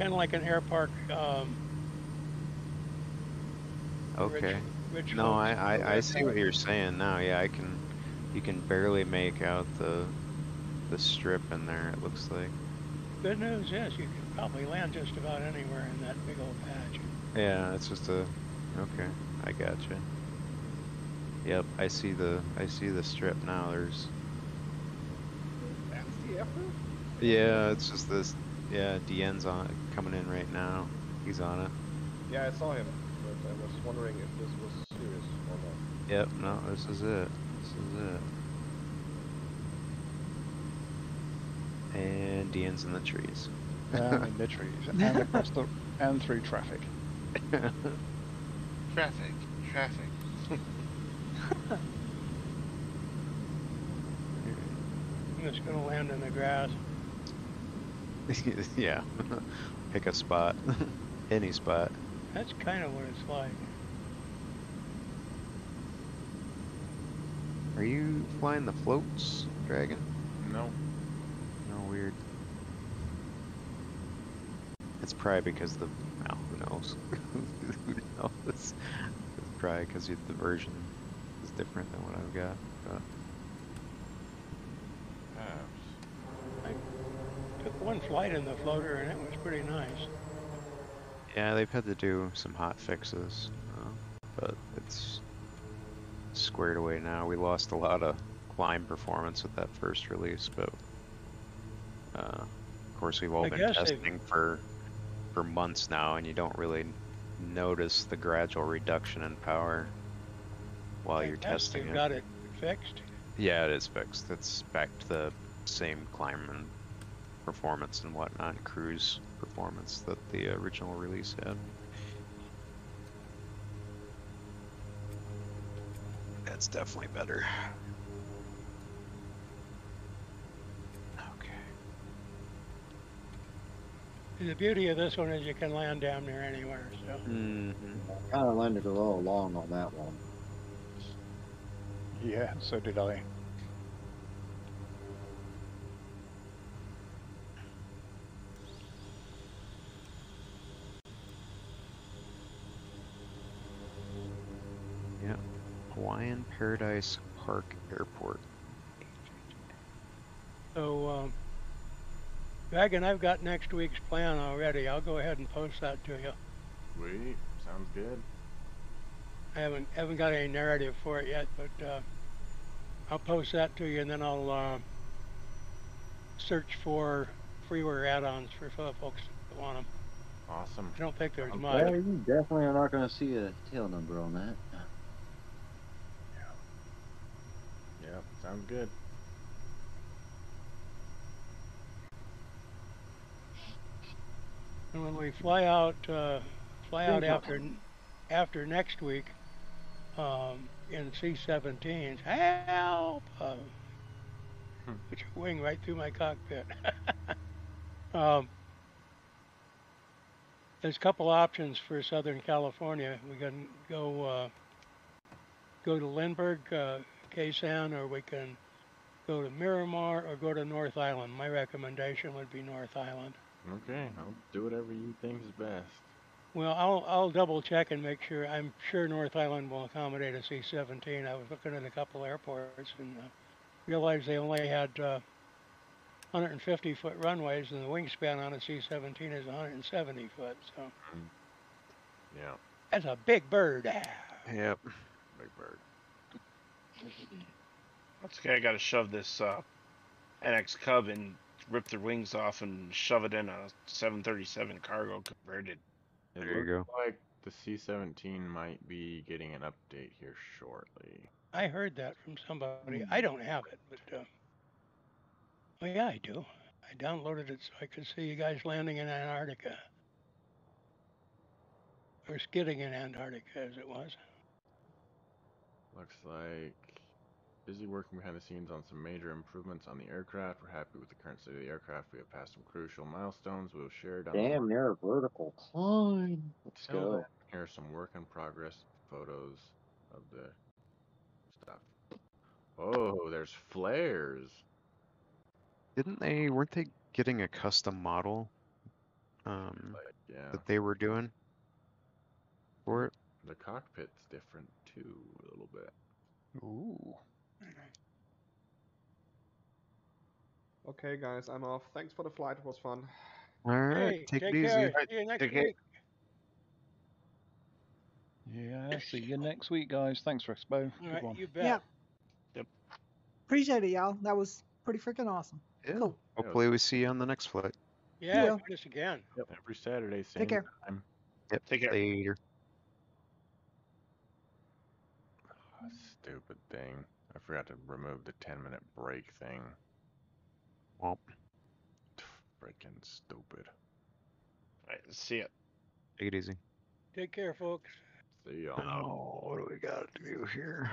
of like an air park. Okay. Rich No, folks I see what you're saying now. Yeah, you can barely make out the strip in there, it looks like. Good news is you can probably land just about anywhere in that big old patch. Yeah, it's just a, okay, I gotcha. Yep, I see the strip now. There's, That's the airfield? yeah, it's just this, yeah, DN's on it, coming in right now. He's on it. Yeah, I saw him, but I was wondering if this was serious or not. Yep, no, this is it. This is it. And DN's in the trees. And in the trees, and across the, and through traffic. Traffic. I'm just going to land in the grass. Yeah, pick a spot, any spot. That's kind of what it's like. Are you flying the floats, Dragon? No. No, weird. It's probably because the, well, who knows? Who knows? It's probably because the version is different than what I've got. But I took one flight in the floater and it was pretty nice. yeah, they've had to do some hot fixes, but it's squared away now. We lost a lot of climb performance with that first release, but of course we've all I been guess testing for months now, and you don't really notice the gradual reduction in power while you're testing You've it. got it fixed. Yeah, it is fixed. It's back to the same climb and performance and whatnot, cruise performance that the original release had. That's definitely better. Okay. The beauty of this one is you can land damn near anywhere. So Kind of landed a little long on that one. Yeah, so did I. Yeah. Hawaiian Paradise Park Airport. So, Dragon, I've got next week's plan already. I'll go ahead and post that to you. Sweet. Sounds good. I haven't got any narrative for it yet, but I'll post that to you, and then I'll search for freeware add-ons for folks that want them. Awesome. I don't think there's Yeah, much. you definitely are not going to see a tail number on that. Yeah, sounds good. And when we fly out after next week in C-17s, help! Put your wing right through my cockpit. There's a couple options for Southern California. We can go to Lindbergh, Quezon, or we can go to Miramar or go to North Island. My recommendation would be North Island. Okay, I'll do whatever you think is best. Well, I'll double check and make sure. I'm sure North Island will accommodate a C-17. I was looking at a couple airports and realized they only had 150-foot runways, and the wingspan on a C-17 is 170 foot. So Yeah. that's a big bird. Yep. Big bird. That's okay. I got to shove this NX Cub and rip their wings off and shove it in a 737 cargo converted. It There you looks go. like the C-17 might be getting an update here shortly. I heard that from somebody. I don't have it, but oh yeah, I do. I downloaded it so I could see you guys landing in Antarctica. Or skidding in Antarctica, as it was. Looks like busy working behind the scenes on some major improvements on the aircraft. We're happy with the current state of the aircraft. We have passed some crucial milestones we'll share down the Damn near a vertical climb. Let's Till go. then, here are some work in progress photos of the stuff. Oh, there's flares. Weren't they getting a custom model Yeah, that they were doing for it? the cockpit's different too, a little bit. Ooh. Okay, guys, I'm off. Thanks for the flight. It was fun. All right, Hey, take it take easy. care. Right, See you next take it. week. Yeah, see you next week, guys. Thanks, Rexpo. All Good right, one. you bet. Yeah. Yep. Appreciate it, y'all. That was pretty freaking awesome. Yeah. Cool. Hopefully we see you on the next flight. Yeah, will. do this again. Every Saturday, same Take care. time. Yep. Take care. Later. Oh, stupid thing. I forgot to remove the 10-minute break thing. Well, Freaking stupid. All right, see ya. take it easy. Take care, folks. See y'all. Oh, what do we got to do here?